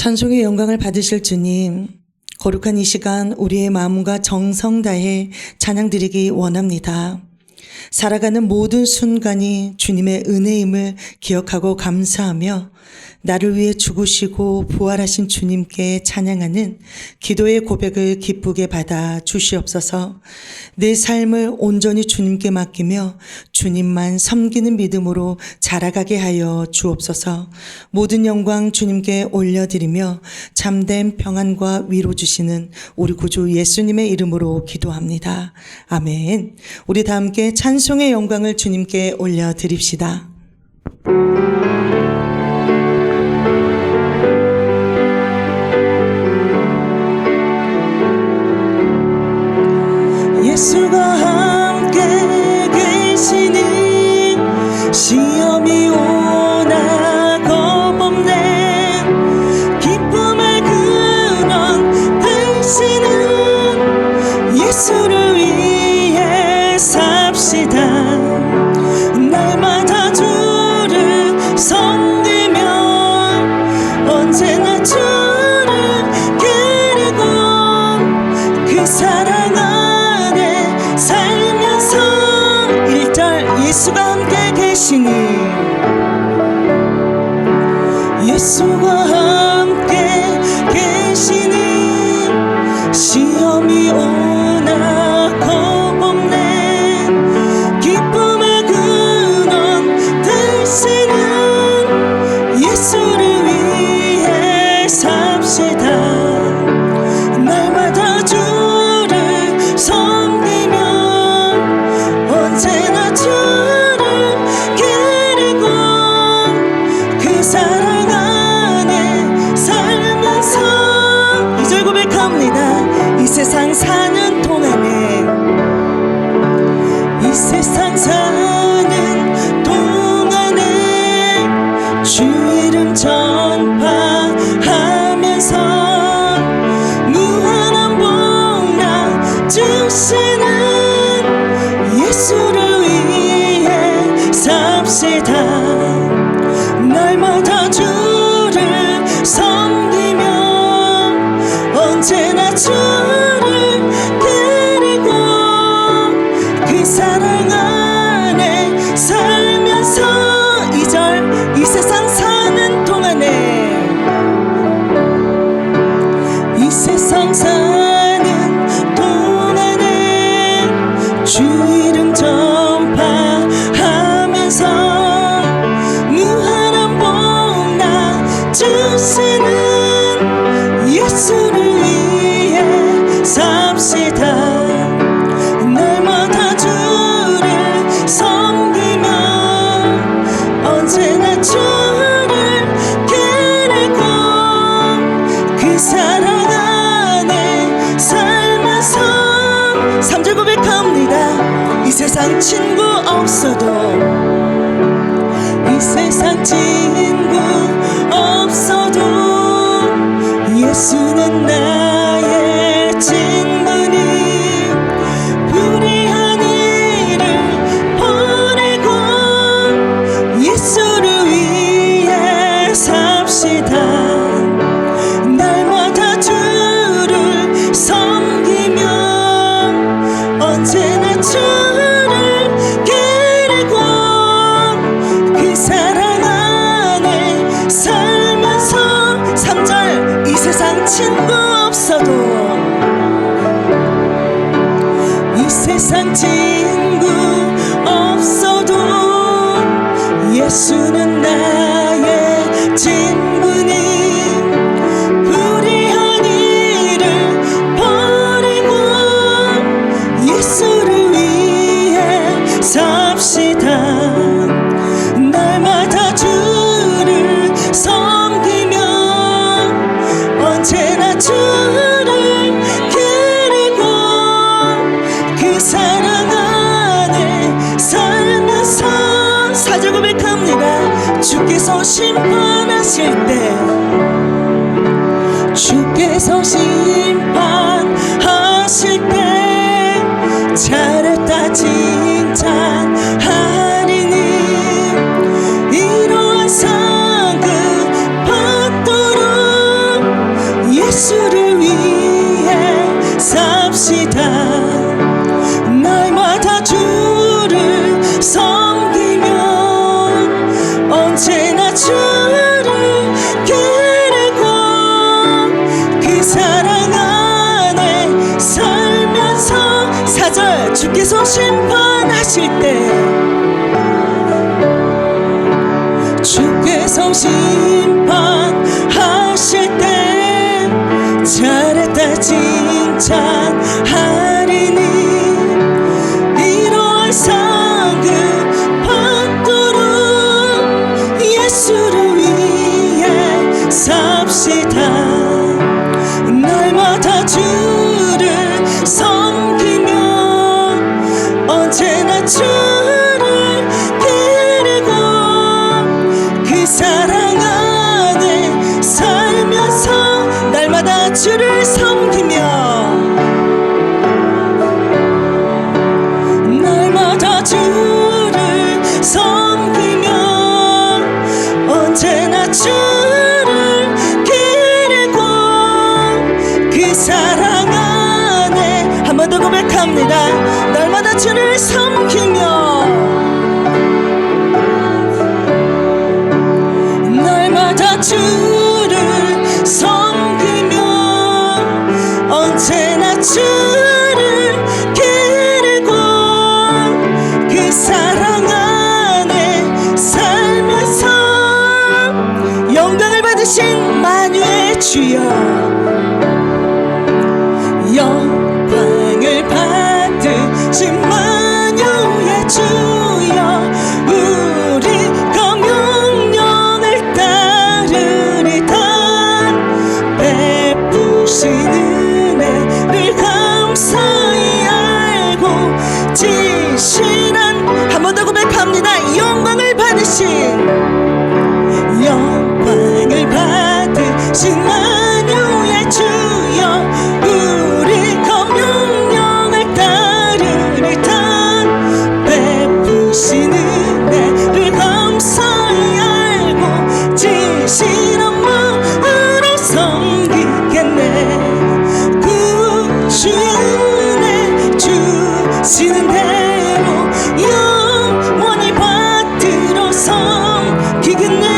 찬송의 영광을 받으실 주님, 거룩한 이 시간 우리의 마음과 정성 다해 찬양 드리기 원합니다. 살아가는 모든 순간이 주님의 은혜임을 기억하고 감사하며 나를 위해 죽으시고 부활하신 주님께 찬양하는 기도의 고백을 기쁘게 받아 주시옵소서. 내 삶을 온전히 주님께 맡기며 주님만 섬기는 믿음으로 자라가게 하여 주옵소서. 모든 영광 주님께 올려드리며 참된 평안과 위로 주시는 우리 구주 예수님의 이름으로 기도합니다. 아멘. 우리 다 함께 찬송의 영광을 주님께 올려드립시다. 예수가 함께 계시니 시험이 오나 겁없네. 기쁨의 근원 되시는 예수를 위해 삽시다. 날마다 주를 섬기며 언제나 주를 기리고 그 사랑 살면서 1절 예수가 함께 계시니 예수가 함께 계시니 시험이 오나 겁없네. 기쁨의 근원 되시는 예수를 위해 삽시다. 날마다 주를 섬기며 언제나 주를 기리고 그 사랑 안에 살면서 2절 고백합니다. 이 세상 사는 동안에 이 세상 사는 동안에 주 이름 전파하면서 무한한 복락 주시는 예수를 위해 삽시다. 날마다 주를 섬기며 언제나 주를 기리고 그 사랑 안에 살면서 2절 이 세상 사는 동안에 이 세상 사는 동안에 주 이름 전파하면서 무한한 복락 주시는 예수를 위해 삽시다. 날마다 주를 섬기며 언제나 주를 기리고 그 사랑 안에 살면서 3절 고백합니다. 이 세상 친구 없어도 이 세상 친구 없어도 예수는 나의 친구니 불의한 일을 버리고 예수를 위해 삽시다. 날마다 주를 섬기며 언제나 주를 기리고 그 사랑 안에 살면서 3절 이 세상 친구 없어도 이 세상 친구 없어도 예수는 나의 친구니 불의한 일을 버리고 예수를 위해 삽시다. 날마다 주를 섬기며 언제나 주를 기리고 그 사랑 안에 살면서 4절 고백합니다. 주께서 심판하실 때 주께서 심판하실 때 잘했다 칭찬하리니 이러한 상급 받도록 심판하실 때 주께서 심판하실 때 잘했다 칭찬하리니 이러한 상급 받도록 예수를 위해 삽시다. 날마다 주를 섬기며 언제나 주를 기리고 그 사랑 안에 살면서 날마다 주를 섬기며 날마다 주를 섬기며 언제나 주를 기리고 그 사랑 안에 한 번 더 고백합니다. 날마다 주를 섬기며 날마다 주를 섬기며 언제나 주를 기리고 그 사랑 안에 살면서 영광을 받으신 만유의 주여 영광을 받으신 만유의 주여 우리가 명령을 따르리다. 베푸신 은혜를 감사히 알고 진실한 한 번 더 고백합니다. 영광을 받으신 만유의 주여 우리가 명령을 따르리다. 베푸신 은혜를 감사히 알고 진실한 마음으로 섬기겠네. 구주의 은혜 주시는 대로 영원히 받들어 섬기겠네.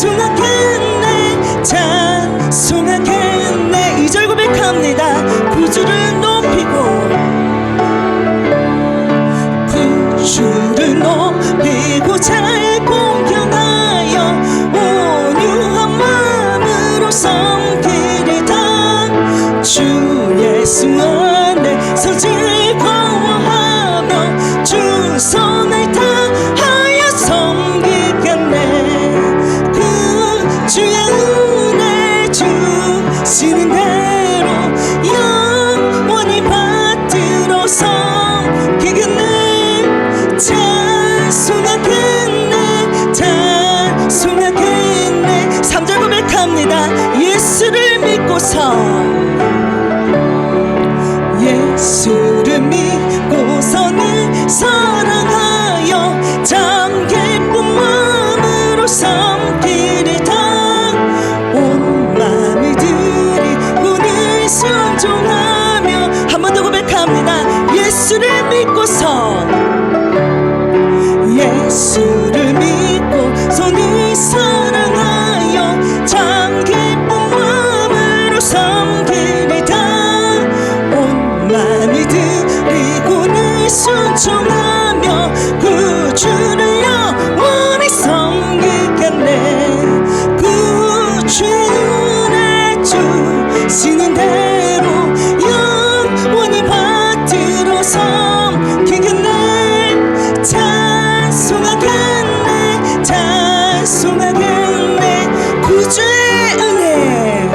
찬송하겠네 찬송하겠네. 2절 고백합니다. 구주를 높이고 구주를 높이고 잘 공경하여 온유한 마음으로 섬기리다. 주 예수 안에서 즐거워하며 주 손을 다하여 섬기겠네. 주의 은혜 주시는 대로 영원히 받들어 섬기겠네. 찬송하겠네 찬송하겠네. 3절 고백합니다. 예수를 믿고서 예수를 믿고서 늘 사랑하여 참 기쁜 마음으로 섬기리다. 온 마음을 드리고 늘 순종하며 한 번 더 고백합니다. 예수를 믿고서 예수를 믿고서 늘 사랑하여 참 기쁜 마음으로 섬기리다. 온 마음을 드리고 늘 순종하며 그 주를 영원히 섬기겠네. 그 주의 은혜 주시는 대로 영원히 받들어 섬기겠네. 찬송하겠네 찬송하겠네. 구주의 은혜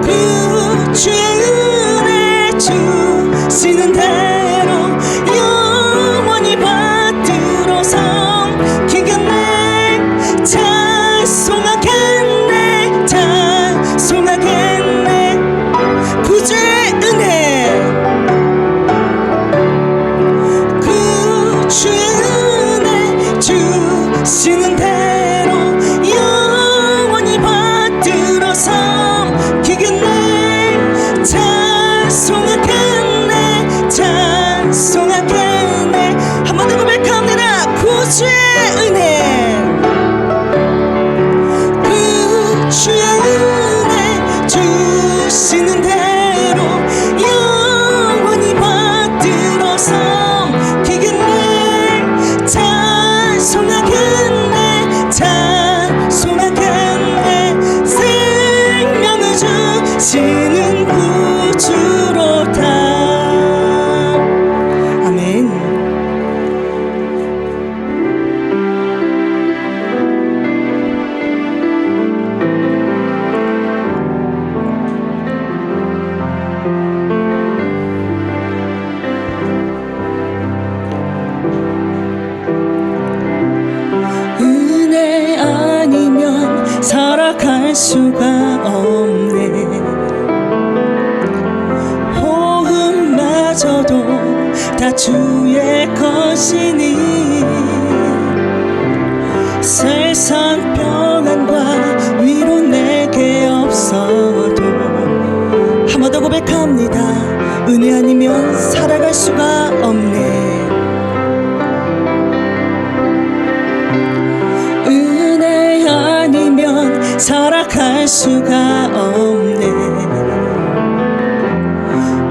구주의 은혜 주시는 대로 영원히 받들어 섬기겠네. 찬송하겠네 찬송하겠네. 구주의 은혜 구주의 은혜 주시는 대로 오시는 구주로다. 아멘. 은혜 아니면 살아갈 수가 없네. 호흡마저도 다 주의 것이니 세상 평안과 위로 내게 없어도 한 번 더 고백합니다. 은혜 아니면 살아갈 수가 없네. 살아갈 수가 없네.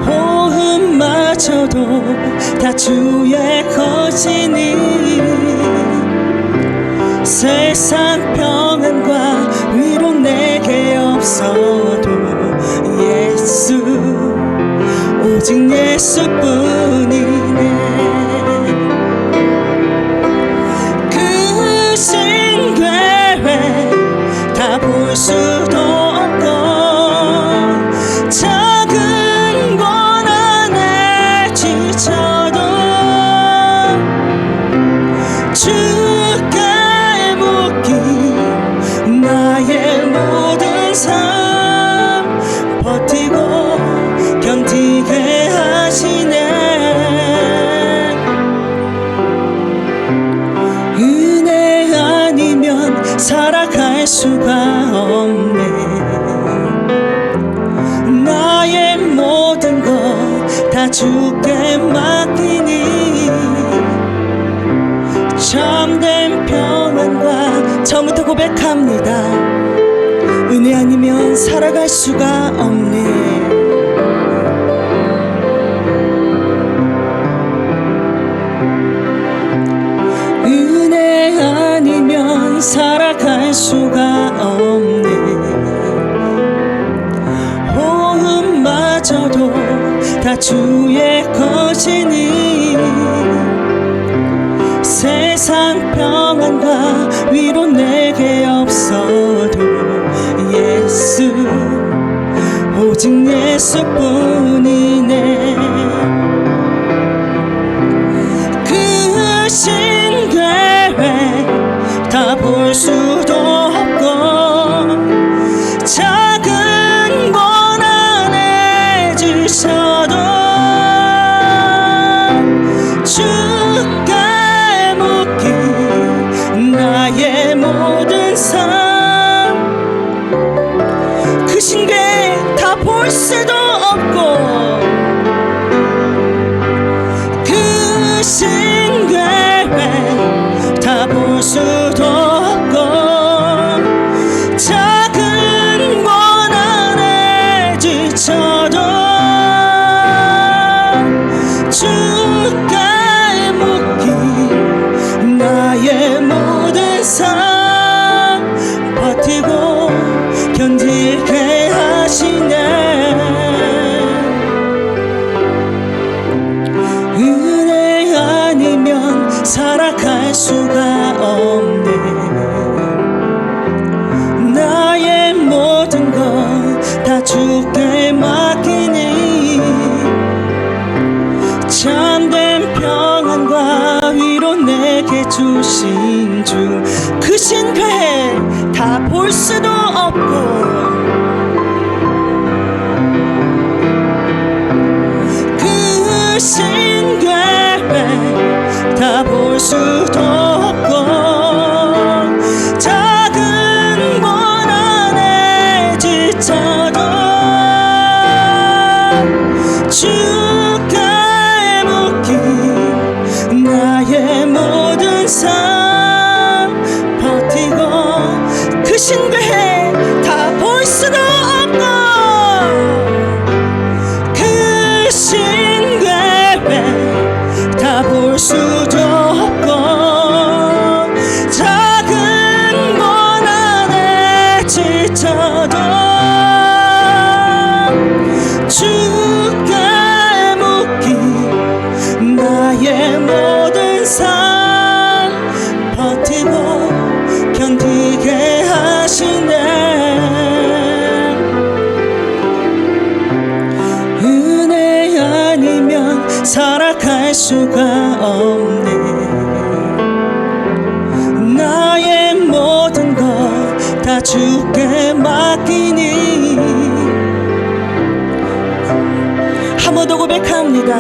호흡마저도 다 주의 것이니 세상 평안과 위로 내게 없어도 예수 오직 예수뿐이네. 볼 수도 없고 작은 고난에 지쳐도 주께 묶인 나의 모든 삶 버티고 견디게 하시네. 은혜 아니면 살아갈 수가 없네. 나의 모든 것 다 주께 맡기니 참된 평안과 처음부터 고백합니다. 은혜 아니면 살아갈 수가 없네. 은혜 아니면 살아갈 수가 없네. 호흡마저도 다 주의 것이니 세상 평안과 위로 내게 없어도 예수 오직 예수뿐이네. 그 신계획 다 볼 수도 없고 작은 고난에 지쳐도 주께 묶인 나의 모든 삶 그 신계획 다 볼 수도 없고 그 신계획 다 볼 수도 없고 작은 고난에 지쳐도 주께 묶인 나의 모든 삶 버티고 견디게 하시네. 은혜 아니면 살아갈 수가 없네. 나의 모든 것 다 주께 맡기니 참된 평안과 위로 내게 주신 주 그 신뢰 다 볼 수도 없고 그 신뢰 다 볼 수도 없고 작은 고난에 지쳐도 주께 묶인 나의 모든 삶 버티고 그 신뢰 다 볼 수도 없고 그 신뢰 다 볼 수도 없고 수가 없네. 나의 모든 것 다 주께 맡기니 한 번 더 고백합니다.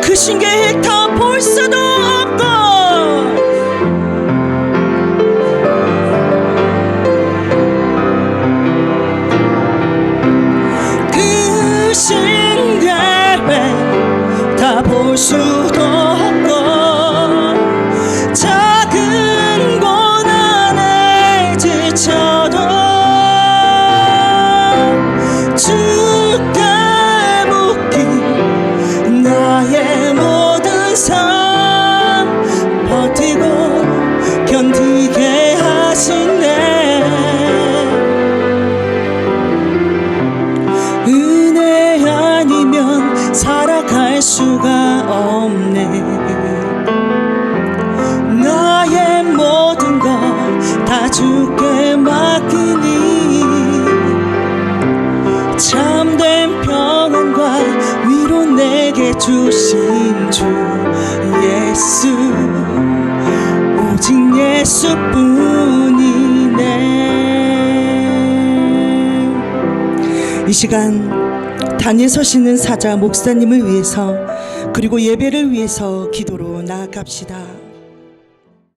그 신계획 다 볼 수도 없고 그 신계획 다 볼 수도 없고 작은 고난에 지쳐도 주께 묶인 나의 모든 삶 버티고 견디게 하시네. 은혜 아니면 살아갈 수가 없네. 나의 모든 것 다 주께 맡기니 참된 평안과 위로 내게 주신 주 예수 오직 예수뿐이네. 이 시간 단에 서시는 사자 목사님을 위해서 그리고 예배를 위해서 기도로 나아갑시다.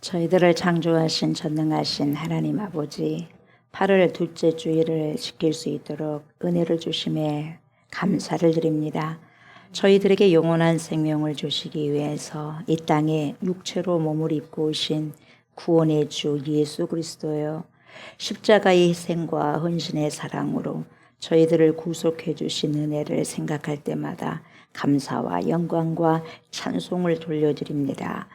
저희들을 창조하신 전능하신 하나님 아버지, 8월 둘째 주일을 지킬 수 있도록 은혜를 주심에 감사를 드립니다. 저희들에게 영원한 생명을 주시기 위해서 이 땅에 육체로 몸을 입고 오신 구원의 주 예수 그리스도여, 십자가의 희생과 헌신의 사랑으로 저희들을 구속해 주신 은혜를 생각할 때마다 감사와 영광과 찬송을 돌려드립니다.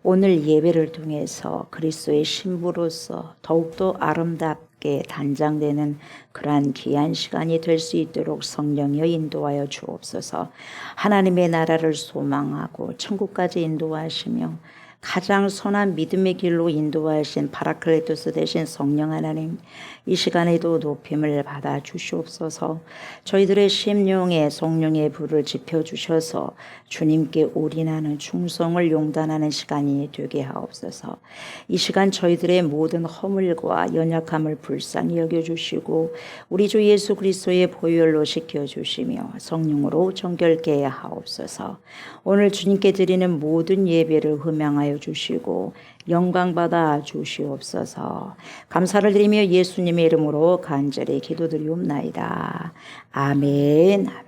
오늘 예배를 통해서 그리스도의 신부로서 더욱더 아름답게 단장되는 그러한 귀한 시간이 될 수 있도록 성령여 인도하여 주옵소서. 하나님의 나라를 소망하고 천국까지 인도하시며 가장 선한 믿음의 길로 인도하신 파라클레토스 되신 성령 하나님, 이 시간에도 높임을 받아 주시옵소서. 저희들의 심령에 성령의 불을 지펴주셔서 주님께 올인하는 충성을 용단하는 시간이 되게 하옵소서. 이 시간 저희들의 모든 허물과 연약함을 불쌍히 여겨주시고 우리 주 예수 그리스도의 보혈로 씻겨주시며 성령으로 정결케 하옵소서. 오늘 주님께 드리는 모든 예배를 흠양하여 주시고 영광받아 주시옵소서. 감사를 드리며 예수님의 이름으로 간절히 기도드리옵나이다. 아멘. 아멘.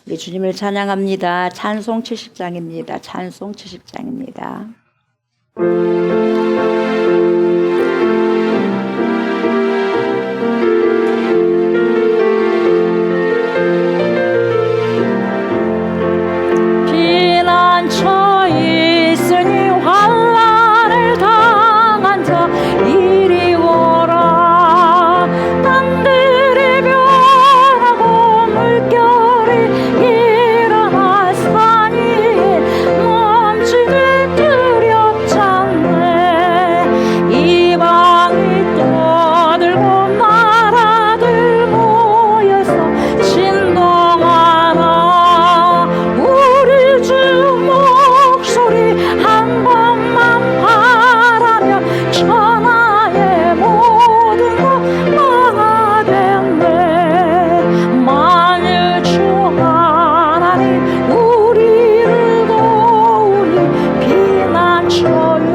우리 주님을 찬양합니다. 찬송 70장입니다. 찬송 70장입니다. 피난처 있으니 환난을 당한 자 이리 오라. 땅들이 변하고 물결이 일어나 산이 멈추듯 두렵잖네. 이방이 떠들고 나라들 모여서 진동하나. 우리 주 목소리 한 번만 바라면 천하의 모든 것 망하겠네. 만일 주 하나님 우리를 도우니 피난처요.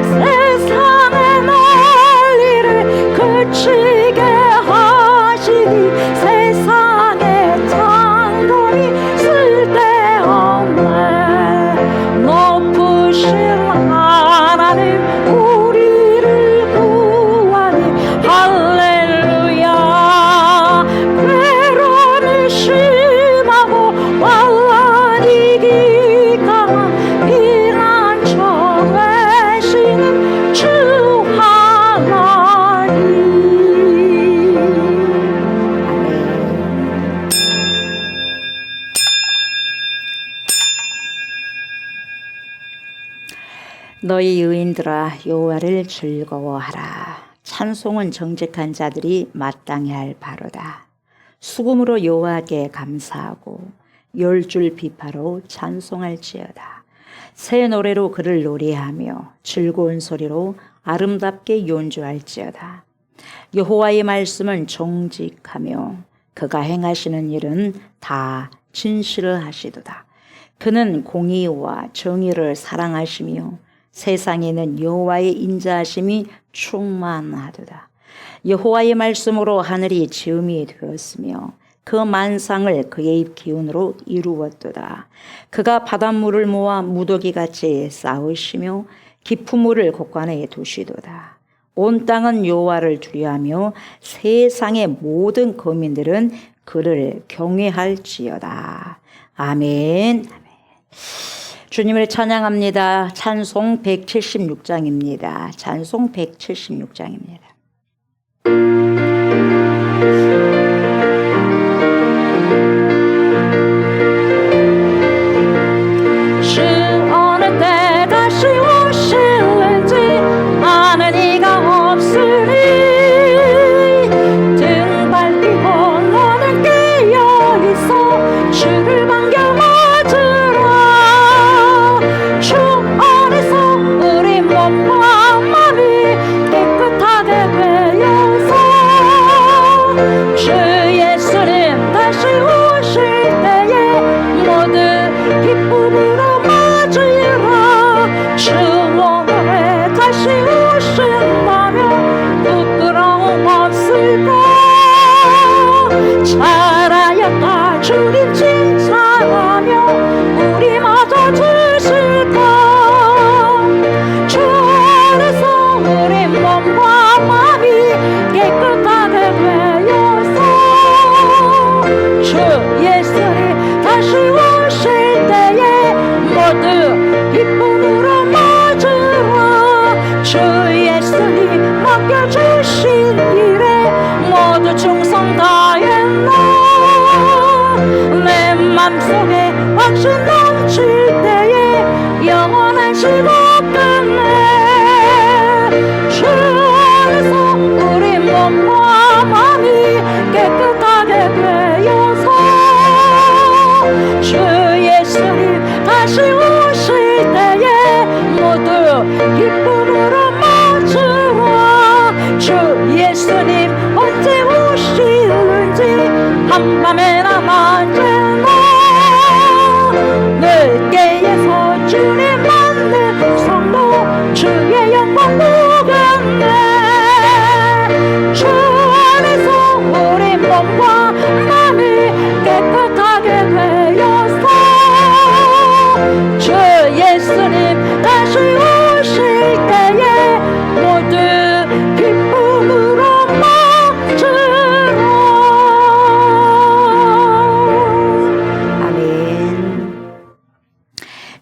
세상의 난리를 그치게 하시니 세상의 장동이 쓸데없네. 높으신 하나님 우리를 구하니 할렐루야. 괴로움이 심하고 환난이 기강한 피난처 되시는 주 하나님. 너희 의인들아 여호와를 즐거워하라. 찬송은 정직한 자들이 마땅히 할 바로다. 수금으로 여호와께 감사하고 열줄 비파로 찬송할지어다. 새 노래로 그를 노래하며 즐거운 소리로 아름답게 연주할지어다. 여호와의 말씀은 정직하며 그가 행하시는 일은 다 진실을 하시도다. 그는 공의와 정의를 사랑하시며 세상에는 여호와의 인자하심이 충만하도다. 여호와의 말씀으로 하늘이 지음이 되었으며 그 만상을 그의 기운으로 이루었도다. 그가 바닷물을 모아 무더기같이 쌓으시며 깊은 물을 곳간에 두시도다. 온 땅은 여호와를 두려워하며 세상의 모든 거민들은 그를 경외할지어다. 아멘. 주님을 찬양합니다. 찬송 176장입니다. 찬송 176장입니다. 주 어느 때 다시 오실는지 아는 이가 없으니 등 밟히고 너는 깨어있어 주를 반겨 맞으라. 주 안에서 우리 몸과 마음이 깨끗하게 되어서 주 예수님 다시 오실 때에 모두 기쁨으로 맞으라. 주 오늘에 다시 오신다면 부끄러움 없을까. 잘하였다 주님 칭찬하며 우리 맞아 주실까. 주 안에서 우리 몸과 마음이 깨끗하게 되어서 주 예수님 다시 오실 때에 모두 기쁨으로 맞으라. 주 예수님 맡겨주신 일에 모두 충성 다했나. 내 맘속에 확신 넘칠 때에 영원한 시도 끝내. 주 안에서 우리 몸과 마음이 깨끗하게 되어서 주 예수님 다시 오실 때에 모두 기쁨으로 맞으라. 주 예수님 언제 오실는지 한밤에나 언제나 늘 깨에서 주님 만난 성도 주의 영광 보겠네. 주 안에서 우리 몸과 마음이 깨끗하게 되어서 주 예수님 다시 오실 때에 모두 기쁨으로 맞으라. 아멘.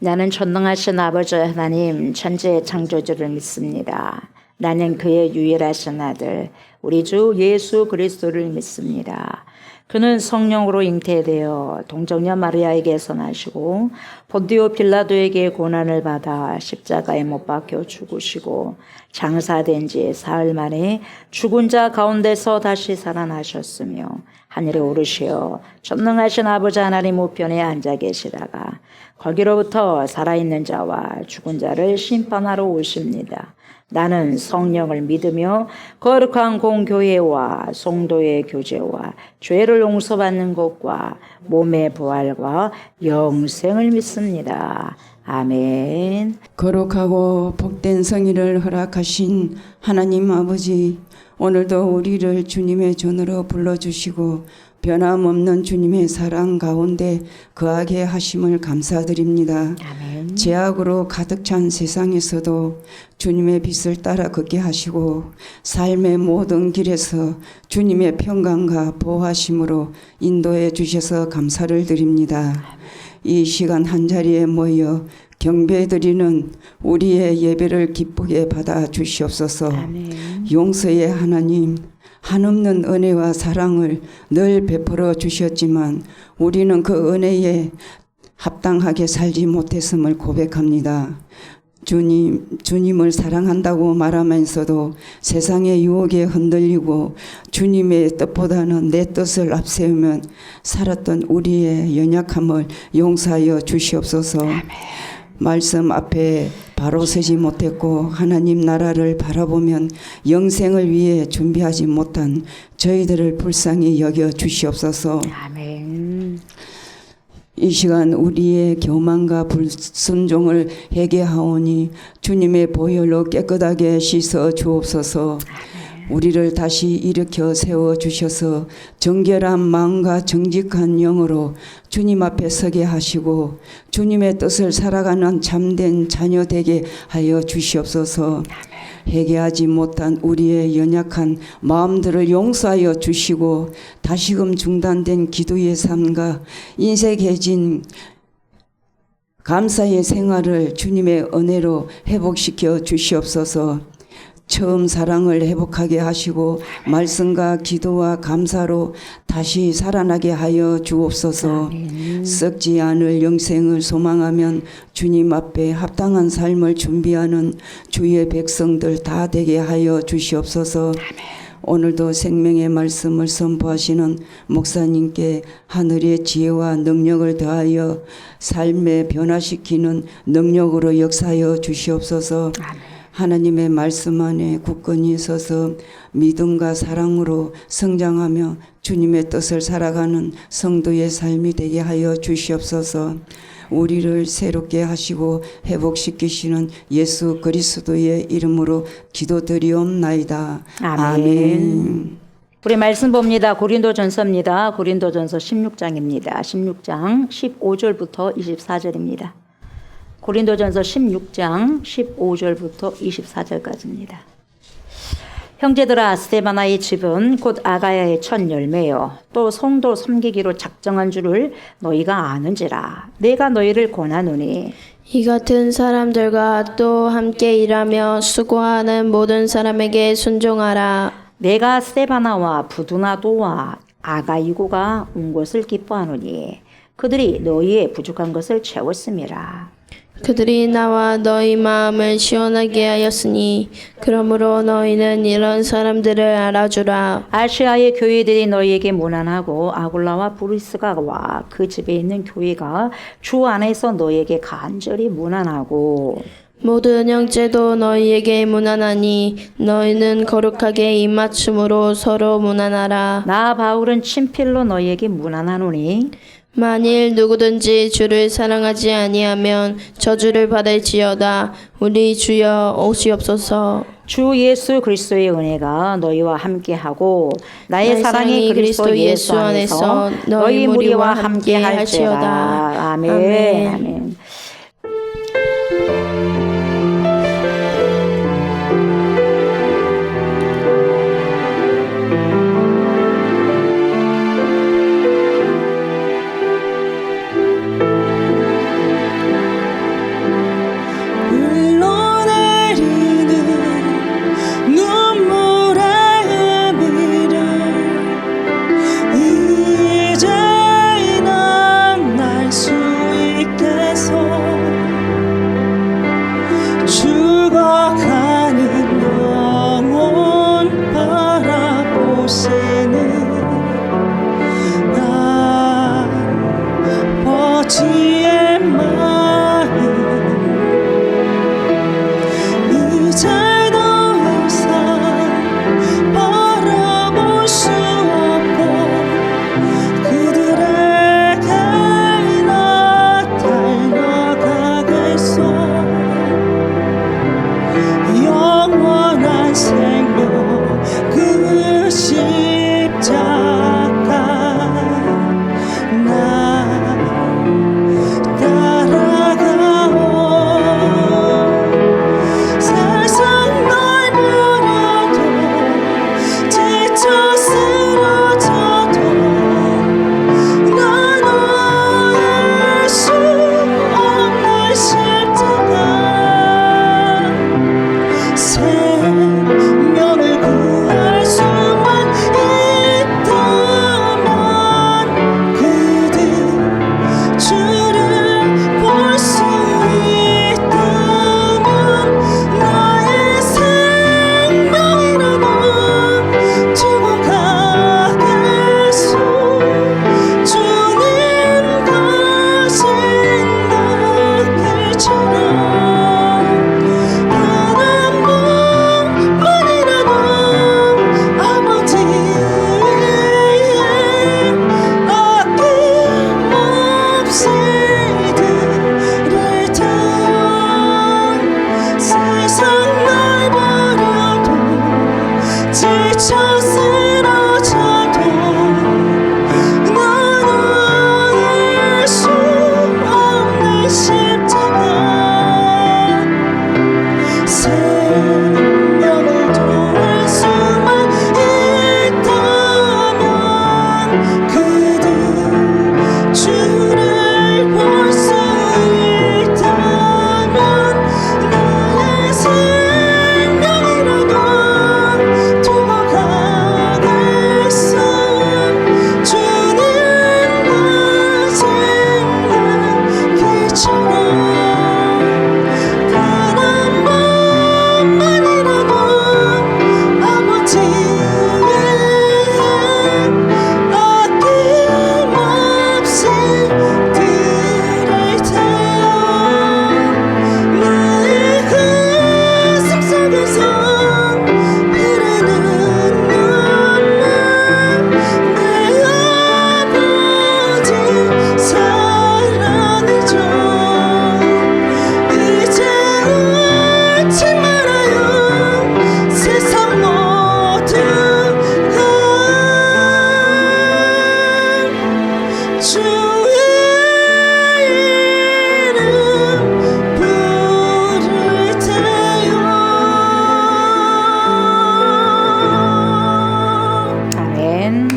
나는 전능하신 아버지 하나님 천지의 창조주를 믿습니다. 나는 그의 유일하신 아들 우리 주 예수 그리스도를 믿습니다. 그는 성령으로 잉태되어 동정녀 마리아에게서 나시고 본디오 빌라도에게 고난을 받아 십자가에 못 박혀 죽으시고 장사된 지 사흘 만에 죽은 자 가운데서 다시 살아나셨으며 하늘에 오르시어 전능하신 아버지 하나님 우편에 앉아 계시다가 거기로부터 살아있는 자와 죽은 자를 심판하러 오십니다. 나는 성령을 믿으며 거룩한 공교회와 성도의 교제와 죄를 용서받는 것과 몸의 부활과 영생을 믿습니다. 아멘. 거룩하고 복된 성의를 허락하신 하나님 아버지, 오늘도 우리를 주님의 전으로 불러주시고 변함없는 주님의 사랑 가운데 거하게 하심을 감사드립니다. 아멘. 죄악으로 가득 찬 세상에서도 주님의 빛을 따라 걷게 하시고 삶의 모든 길에서 주님의 평강과 보호하심으로 인도해 주셔서 감사를 드립니다. 이 시간 한자리에 모여 경배드리는 우리의 예배를 기쁘게 받아 주시옵소서. 아멘. 용서의 하나님, 한없는 은혜와 사랑을 늘 베풀어 주셨지만 우리는 그 은혜에 합당하게 살지 못했음을 고백합니다. 주님을 사랑한다고 말하면서도 세상의 유혹에 흔들리고 주님의 뜻보다는 내 뜻을 앞세우면 살았던 우리의 연약함을 용서하여 주시옵소서. 말씀 앞에 바로 서지 못했고 하나님 나라를 바라보면 영생을 위해 준비하지 못한 저희들을 불쌍히 여겨 주시옵소서. 아멘. 이 시간 우리의 교만과 불순종을 회개하오니 주님의 보혈로 깨끗하게 씻어 주옵소서. 우리를 다시 일으켜 세워 주셔서 정결한 마음과 정직한 영으로 주님 앞에 서게 하시고 주님의 뜻을 살아가는 참된 자녀 되게 하여 주시옵소서. 회개하지 못한 우리의 연약한 마음들을 용서하여 주시고 다시금 중단된 기도의 삶과 인색해진 감사의 생활을 주님의 은혜로 회복시켜 주시옵소서. 처음 사랑을 회복하게 하시고 말씀과 기도와 감사로 다시 살아나게 하여 주옵소서. 썩지 않을 영생을 소망하면 주님 앞에 합당한 삶을 준비하는 주의 백성들 다 되게 하여 주시옵소서. 오늘도 생명의 말씀을 선포하시는 목사님께 하늘의 지혜와 능력을 더하여 삶에 변화시키는 능력으로 역사하여 주시옵소서. 하나님의 말씀 안에 굳건히 서서 믿음과 사랑으로 성장하며 주님의 뜻을 살아가는 성도의 삶이 되게 하여 주시옵소서. 우리를 새롭게 하시고 회복시키시는 예수 그리스도의 이름으로 기도드리옵나이다. 아멘. 우리 말씀 봅니다. 고린도전서입니다. 고린도전서 16장입니다. 16장 15절부터 24절입니다. 고린도전서 16장 15절부터 24절까지입니다. 형제들아, 스데바나의 집은 곧 아가야의 첫 열매요 또 성도 섬기기로 작정한 줄을 너희가 아는지라. 내가 너희를 권하노니 이 같은 사람들과 또 함께 일하며 수고하는 모든 사람에게 순종하라. 내가 스데바나와 부두나도와 아가이고가 온 것을 기뻐하노니 그들이 너희의 부족한 것을 채웠음이라. 그들이 나와 너희 마음을 시원하게 하였으니 그러므로 너희는 이런 사람들을 알아주라. 아시아의 교회들이 너희에게 무난하고 아굴라와 브리스가와 그 집에 있는 교회가 주 안에서 너희에게 간절히 무난하고 모든 형제도 너희에게 무난하니 너희는 거룩하게 입맞춤으로 서로 무난하라. 나 바울은 친필로 너희에게 무난하노니 만일 누구든지 주를 사랑하지 아니하면 저주를 받을지어다. 우리 주여 오시옵소서. 주 예수 그리스도의 은혜가 너희와 함께하고 나의 사랑이 그리스도 예수 안에서 너희 무리와 함께 할지어다. 아멘. 아멘. 이제 난 날 수 있겠어. 지쳐 쓰러져도 넌 오늘 수 없는 십자가 생명을 도울 수만 있다면 그대 주를 볼 수 있다면 나의 생명이라도 두고 가겠어 주님과 생각기처럼 단 한 번만이라도 아버지의 아낌없이 드릴 테요 나의 가슴 속에서 흐르는 눈물 내 아버지 사랑이죠 이제 울지 말아요 세상 모두가 주의 이름 부를 테요 아멘.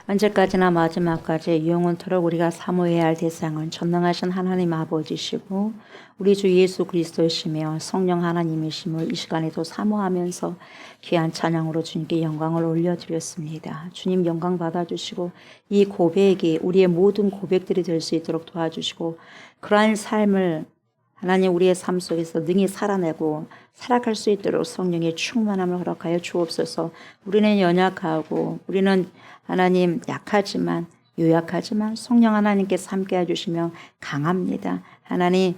언제까지나 마지막까지 영원토록 우리가 사모해야 할 대상은 전능하신 하나님 아버지시고 우리 주 예수 그리스도이시며 성령 하나님이심을 이 시간에도 사모하면서 귀한 찬양으로 주님께 영광을 올려드렸습니다. 주님 영광 받아주시고 이 고백이 우리의 모든 고백들이 될 수 있도록 도와주시고 그러한 삶을 하나님 우리의 삶 속에서 능히 살아내고 살아갈 수 있도록 성령의 충만함을 허락하여 주옵소서. 우리는 연약하고 우리는 하나님 약하지만 유약하지만 성령 하나님께서 함께 해주시며 강합니다. 하나님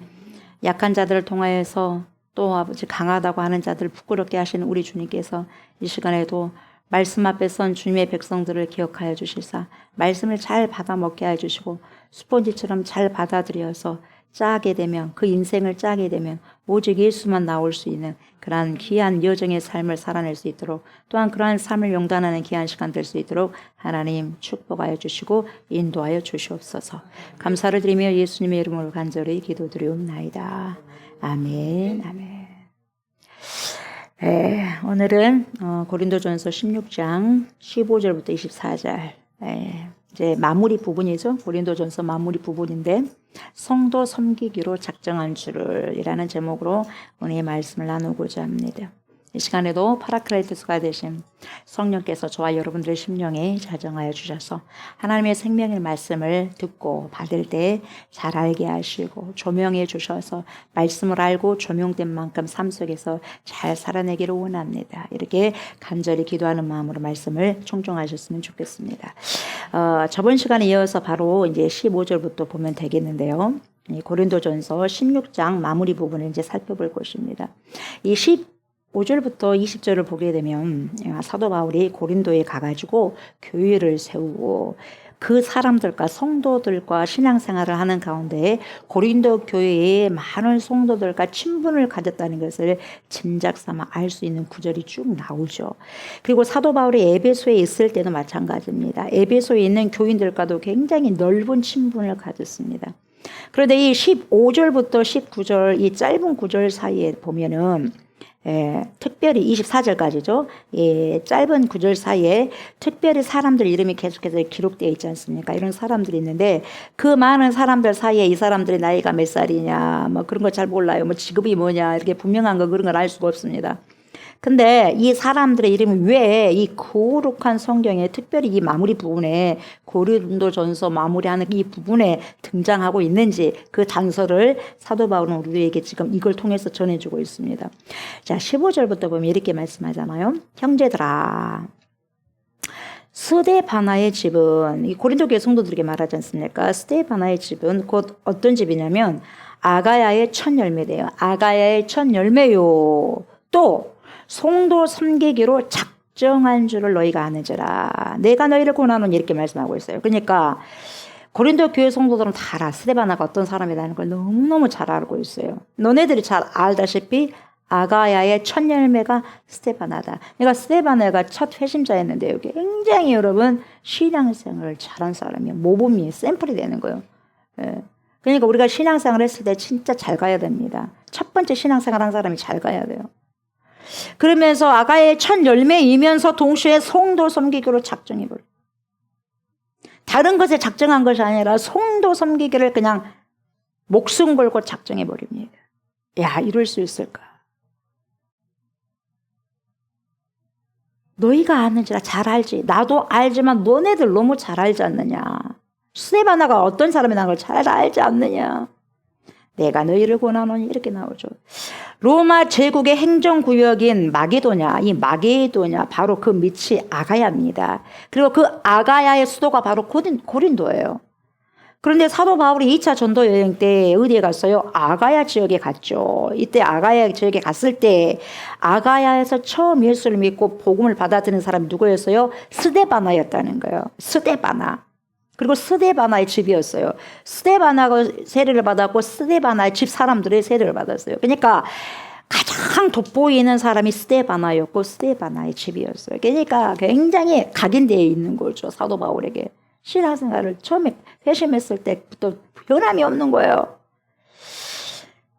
약한 자들을 통하여서 또 아버지 강하다고 하는 자들을 부끄럽게 하시는 우리 주님께서 이 시간에도 말씀 앞에 선 주님의 백성들을 기억하여 주시사 말씀을 잘 받아 먹게 해주시고 스폰지처럼 잘 받아들여서 짜게 되면 그 인생을 짜게 되면 오직 예수만 나올 수 있는 그러한 귀한 여정의 삶을 살아낼 수 있도록 또한 그러한 삶을 용단하는 귀한 시간 될 수 있도록 하나님 축복하여 주시고 인도하여 주시옵소서. 감사를 드리며 예수님의 이름으로 간절히 기도드리옵나이다. 아멘. 아멘. 오늘은 고린도전서 16장 15절부터 24절 이제 마무리 부분이죠. 고린도전서 마무리 부분인데 성도 섬기기로 작정한 줄을 이라는 제목으로 오늘 말씀을 나누고자 합니다. 이 시간에도 파라클레토스가 되신 성령께서 저와 여러분들의 심령에 자정하여 주셔서 하나님의 생명의 말씀을 듣고 받을 때 잘 알게 하시고 조명해 주셔서 말씀을 알고 조명된 만큼 삶 속에서 잘 살아내기를 원합니다. 이렇게 간절히 기도하는 마음으로 말씀을 청종하셨으면 좋겠습니다. 저번 시간에 이어서 바로 이제 15절부터 보면 되겠는데요. 고린도전서 16장 마무리 부분을 이제 살펴볼 것입니다. 이 5절부터 20절을 보게 되면 사도 바울이 고린도에 가가지고 교회를 세우고 그 사람들과 성도들과 신앙생활을 하는 가운데 고린도 교회에 많은 성도들과 친분을 가졌다는 것을 짐작 삼아 알 수 있는 구절이 쭉 나오죠. 그리고 사도 바울이 에베소에 있을 때도 마찬가지입니다. 에베소에 있는 교인들과도 굉장히 넓은 친분을 가졌습니다. 그런데 이 15절부터 19절 이 짧은 구절 사이에 보면은 특별히 24절까지죠. 짧은 구절 사이에 특별히 사람들 이름이 계속해서 기록되어 있지 않습니까? 이런 사람들이 있는데 그 많은 사람들 사이에 이 사람들의 나이가 몇 살이냐, 뭐 그런 거 잘 몰라요. 뭐 직업이 뭐냐, 이렇게 분명한 거 그런 걸 알 수가 없습니다. 근데 이 사람들의 이름이 왜 이 거룩한 성경에 특별히 이 마무리 부분에 고린도전서 마무리하는 이 부분에 등장하고 있는지 그 단서를 사도 바울은 우리에게 지금 이걸 통해서 전해주고 있습니다. 자, 15절부터 보면 이렇게 말씀하잖아요. 형제들아, 스데바나의 집은 이 고린도 교회 성도들에게 말하지 않습니까? 스데바나의 집은 곧 어떤 집이냐면 아가야의 첫 열매래요. 아가야의 첫 열매요. 또 성도 섬기기로 작정한 줄을 너희가 아는지라. 내가 너희를 권하노니 이렇게 말씀하고 있어요. 그러니까 고린도 교회 성도들은 다 알아. 스데바나가 어떤 사람이라는 걸 너무너무 잘 알고 있어요. 너네들이 잘 알다시피 아가야의 첫 열매가 스데바나다. 그러니까 스데바나가 첫 회심자였는데요. 굉장히 여러분 신앙생활을 잘한 사람이에요. 모범이 샘플이 되는 거예요. 예. 그러니까 우리가 신앙생활 했을 때 진짜 잘 가야 됩니다. 첫 번째 신앙생활 한 사람이 잘 가야 돼요. 그러면서 아가야의 첫 열매이면서 동시에 성도 섬기기로 작정해버려요. 다른 것에 작정한 것이 아니라 성도 섬기기를 그냥 목숨 걸고 작정해버립니다. 야, 이럴 수 있을까? 너희가 아는지라 잘 알지. 나도 알지만 너네들 너무 잘 알지 않느냐. 스데바나가 어떤 사람이라는 걸 잘 알지 않느냐. 내가 너희를 권하노니 이렇게 나오죠. 로마 제국의 행정구역인 마게도냐, 이 마게도냐 바로 그 밑이 아가야입니다. 그리고 그 아가야의 수도가 바로 고린도예요. 그런데 사도 바울이 2차 전도 여행 때 어디에 갔어요? 아가야 지역에 갔죠. 이때 아가야 지역에 갔을 때 아가야에서 처음 예수를 믿고 복음을 받아들인 사람이 누구였어요? 스데바나였다는 거예요. 스데바나. 그리고 스데바나의 집이었어요. 스데바나가 세례를 받았고 스데바나의 집 사람들의 세례를 받았어요. 그러니까 가장 돋보이는 사람이 스데바나였고 스데바나의 집이었어요. 그러니까 굉장히 각인되어 있는 거죠. 사도 바울에게. 신앙생활을 처음에 회심했을 때부터 변함이 없는 거예요.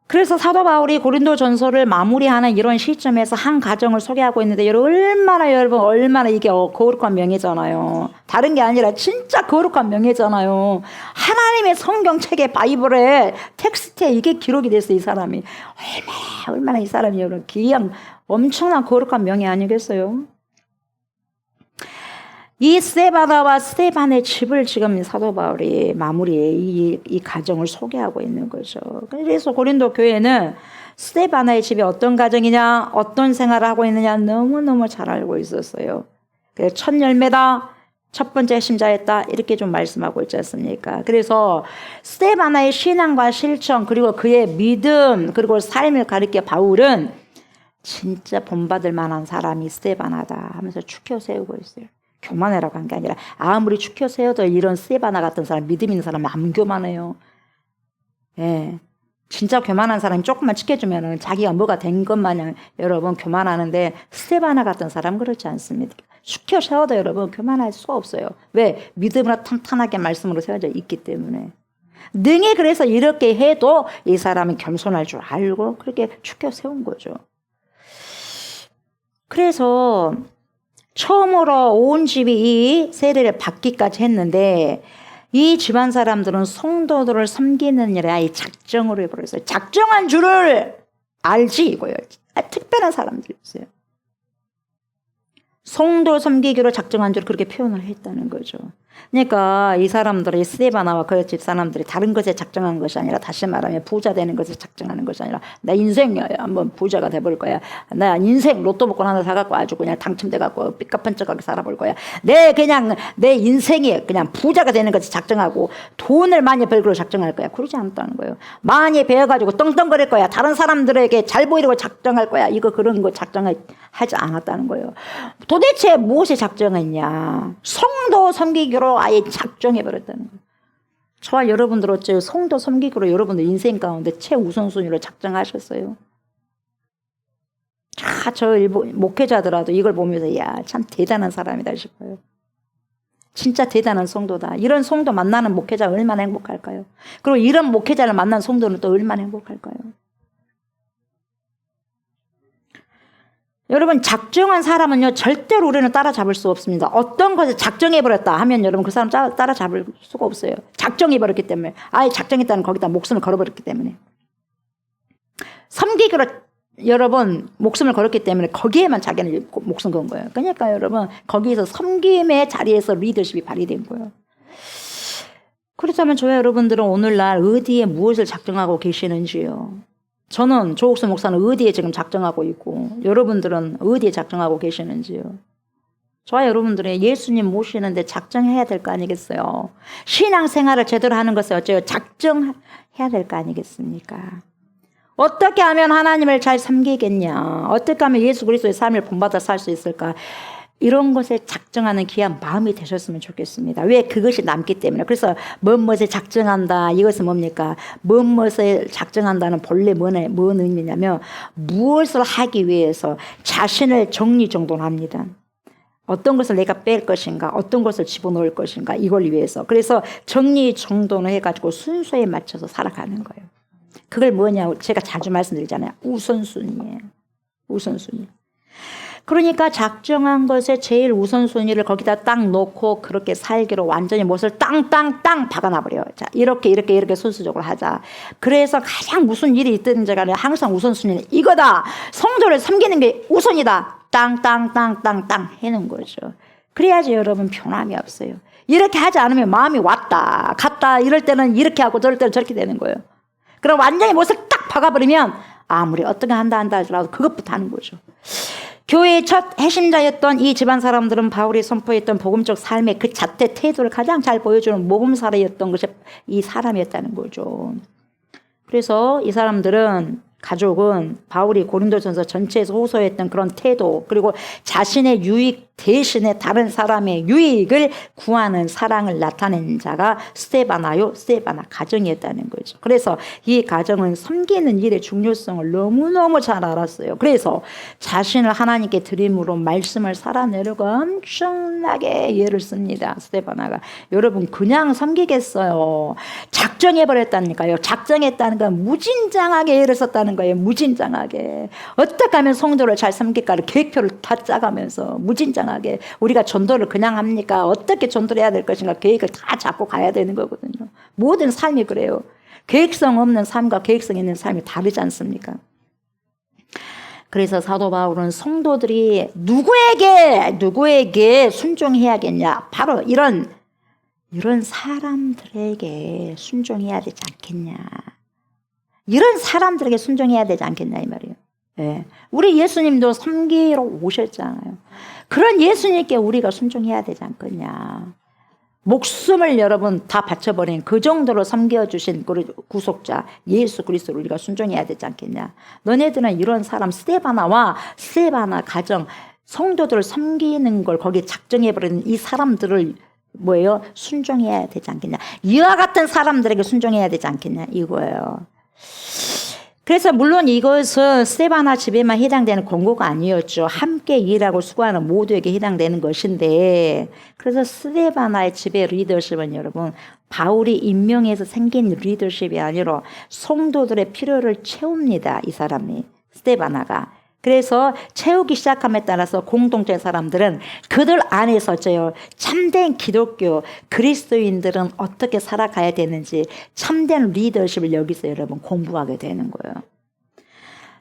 그래서 사도 바울이 고린도 전서를 마무리하는 이런 시점에서 한 가정을 소개하고 있는데 여러분 얼마나 이게 거룩한 명예잖아요. 다른 게 아니라 진짜 거룩한 명예잖아요. 하나님의 성경책에 바이블에 텍스트에 이게 기록이 됐어요. 이 사람이 얼마나 이 사람이 여러분 귀한 엄청난 거룩한 명예 아니겠어요? 이 스데바나와 스데반의 집을 지금 사도 바울이 마무리에 이 가정을 소개하고 있는 거죠. 그래서 고린도 교회는 스데바나의 집이 어떤 가정이냐, 어떤 생활을 하고 있느냐 너무너무 잘 알고 있었어요. 그래서 첫 열매다, 첫 번째 심자였다 이렇게 좀 말씀하고 있지 않습니까? 그래서 스데바나의 신앙과 실천 그리고 그의 믿음 그리고 삶을 가리켜 바울은 진짜 본받을 만한 사람이 스데바나다 하면서 축혀 세우고 있어요. 교만해라고 한 게 아니라 아무리 축혀 세워도 이런 스데바나 같은 사람, 믿음 있는 사람은 안 교만해요. 예, 진짜 교만한 사람이 조금만 지켜주면 자기가 뭐가 된 것 마냥 여러분 교만하는데 스데바나 같은 사람 그렇지 않습니다. 축혀 세워도 여러분 교만할 수가 없어요. 왜? 믿음으로 탄탄하게 말씀으로 세워져 있기 때문에. 능히 그래서 이렇게 해도 이 사람은 겸손할 줄 알고 그렇게 축혀 세운 거죠. 그래서 처음으로 온 집이 이 세례를 받기까지 했는데 이 집안 사람들은 성도들을 섬기는 일에 아예 작정을 해버렸어요. 작정한 줄을 알지 이거예요. 특별한 사람들이었어요. 성도 섬기기로 작정한 줄 그렇게 표현을 했다는 거죠. 그러니까 이 사람들이 스데바나와 그 집 사람들이 다른 것에 작정한 것이 아니라 다시 말하면 부자 되는 것에 작정하는 것이 아니라 나 인생 한번 부자가 돼볼 거야. 나 인생 로또 복권 하나 사갖고 아주 그냥 당첨돼갖고 삐까뻔쩍하게 살아볼 거야. 내 인생이 그냥 부자가 되는 것에 작정하고 돈을 많이 벌기로 작정할 거야. 그러지 않다는 거예요. 많이 배워가지고 떵떵거릴 거야. 다른 사람들에게 잘 보이려고 작정할 거야. 그런 거 작정하지 않았다는 거예요. 도대체 무엇에 작정했냐? 성도 섬기기로 아예 작정해버렸다는 거예요. 저와 여러분들 어째요? 성도 섬기기로 여러분들 인생 가운데 최우선순위로 작정하셨어요? 저 목회자더라도 이걸 보면서 야, 참 대단한 사람이다 싶어요. 진짜 대단한 성도다. 이런 성도 만나는 목회자 얼마나 행복할까요? 그리고 이런 목회자를 만난 성도는 또 얼마나 행복할까요? 여러분 작정한 사람은요 절대로 우리는 따라잡을 수 없습니다. 어떤 것을 작정해버렸다 하면 여러분 그 사람 따라잡을 수가 없어요. 작정해버렸기 때문에 아예 작정했다는 거기다 목숨을 걸어버렸기 때문에 섬기기로 여러분 목숨을 걸었기 때문에 거기에만 자기는 목숨 건 거예요. 그러니까 여러분 거기에서 섬김의 자리에서 리더십이 발휘된 거예요. 그렇다면 저와 여러분들은 오늘날 어디에 무엇을 작정하고 계시는지요? 저는 조옥수 목사는 어디에 지금 작정하고 있고 여러분들은 어디에 작정하고 계시는지요? 저와 여러분들은 예수님 모시는데 작정해야 될 거 아니겠어요? 신앙생활을 제대로 하는 것은 어째요? 작정해야 될 거 아니겠습니까? 어떻게 하면 하나님을 잘 섬기겠냐? 어떻게 하면 예수 그리스도의 삶을 본받아 살 수 있을까? 이런 것에 작정하는 귀한 마음이 되셨으면 좋겠습니다. 왜? 그것이 남기 때문에. 그래서 무엇에 작정한다. 이것은 뭡니까? 무엇에 작정한다는 본래 뭔 의미냐면 무엇을 하기 위해서 자신을 정리정돈합니다. 어떤 것을 내가 뺄 것인가, 어떤 것을 집어넣을 것인가, 이걸 위해서. 그래서 정리정돈을 해가지고 순서에 맞춰서 살아가는 거예요. 그걸 뭐냐고 제가 자주 말씀드리잖아요. 우선순위예요. 우선순위. 그러니까 작정한 것에 제일 우선순위를 거기다 딱 놓고 그렇게 살기로 완전히 못을 땅땅땅 박아놔버려요. 자, 이렇게 순서적으로 하자. 그래서 가장 무슨 일이 있든지 간에 항상 우선순위는 이거다. 성도를 섬기는 게 우선이다. 땅땅땅땅땅 해놓은 거죠. 그래야지 여러분 변함이 없어요. 이렇게 하지 않으면 마음이 왔다 갔다 이럴 때는 이렇게 하고 저럴 때는 저렇게 되는 거예요. 그럼 완전히 못을 딱 박아버리면 아무리 어떻게 한다 하더라도 그것부터 하는 거죠. 교회의 첫 핵심자였던 이 집안 사람들은 바울이 선포했던 복음적 삶의 그 자태 태도를 가장 잘 보여주는 모범사례였던 것이 이 사람이었다는 거죠. 그래서 이 사람들은 가족은 바울이 고린도전서 전체에서 호소했던 그런 태도 그리고 자신의 유익 대신에 다른 사람의 유익을 구하는 사랑을 나타낸 자가 스데바나요, 스데바나 가정이었다는 거죠. 그래서 이 가정은 섬기는 일의 중요성을 너무너무 잘 알았어요. 그래서 자신을 하나님께 드림으로 말씀을 살아내려고 엄청나게 예를 씁니다. 스데바나가. 여러분 그냥 섬기겠어요. 작정해버렸다니까요. 작정했다는 건 무진장하게 예를 썼다는 거예요. 무진장하게. 어떻게 하면 성도를 잘 섬길까를 계획표를 다 짜가면서 무진장하게. 우리가 전도를 그냥 합니까? 어떻게 전도를 해야 될 것인가 계획을 다 잡고 가야 되는 거거든요. 모든 삶이 그래요. 계획성 없는 삶과 계획성 있는 삶이 다르지 않습니까? 그래서 사도 바울은 성도들이 누구에게 순종해야겠냐? 바로 이런 사람들에게 순종해야 되지 않겠냐? 이런 사람들에게 순종해야 되지 않겠냐 이 말이에요. 네. 우리 예수님도 섬기러 오셨잖아요. 그런 예수님께 우리가 순종해야 되지 않겠냐. 목숨을 여러분 다 바쳐버린 그 정도로 섬겨주신 우리 구속자 예수 그리스도를 우리가 순종해야 되지 않겠냐. 너네들은 이런 사람 스데바나 가정 성도들을 섬기는 걸 거기에 작정해버리는 이 사람들을 뭐예요? 순종해야 되지 않겠냐. 이와 같은 사람들에게 순종해야 되지 않겠냐 이거예요. 그래서 물론 이것은 스데바나 집에만 해당되는 권고가 아니었죠. 함께 일하고 수고하는 모두에게 해당되는 것인데 그래서 스데바나의 집의 리더십은 여러분 바울이 임명해서 생긴 리더십이 아니라 성도들의 필요를 채웁니다. 이 사람이 스데바나가. 그래서 채우기 시작함에 따라서 공동체 사람들은 그들 안에서 참된 기독교 그리스도인들은 어떻게 살아가야 되는지 참된 리더십을 여기서 여러분 공부하게 되는 거예요.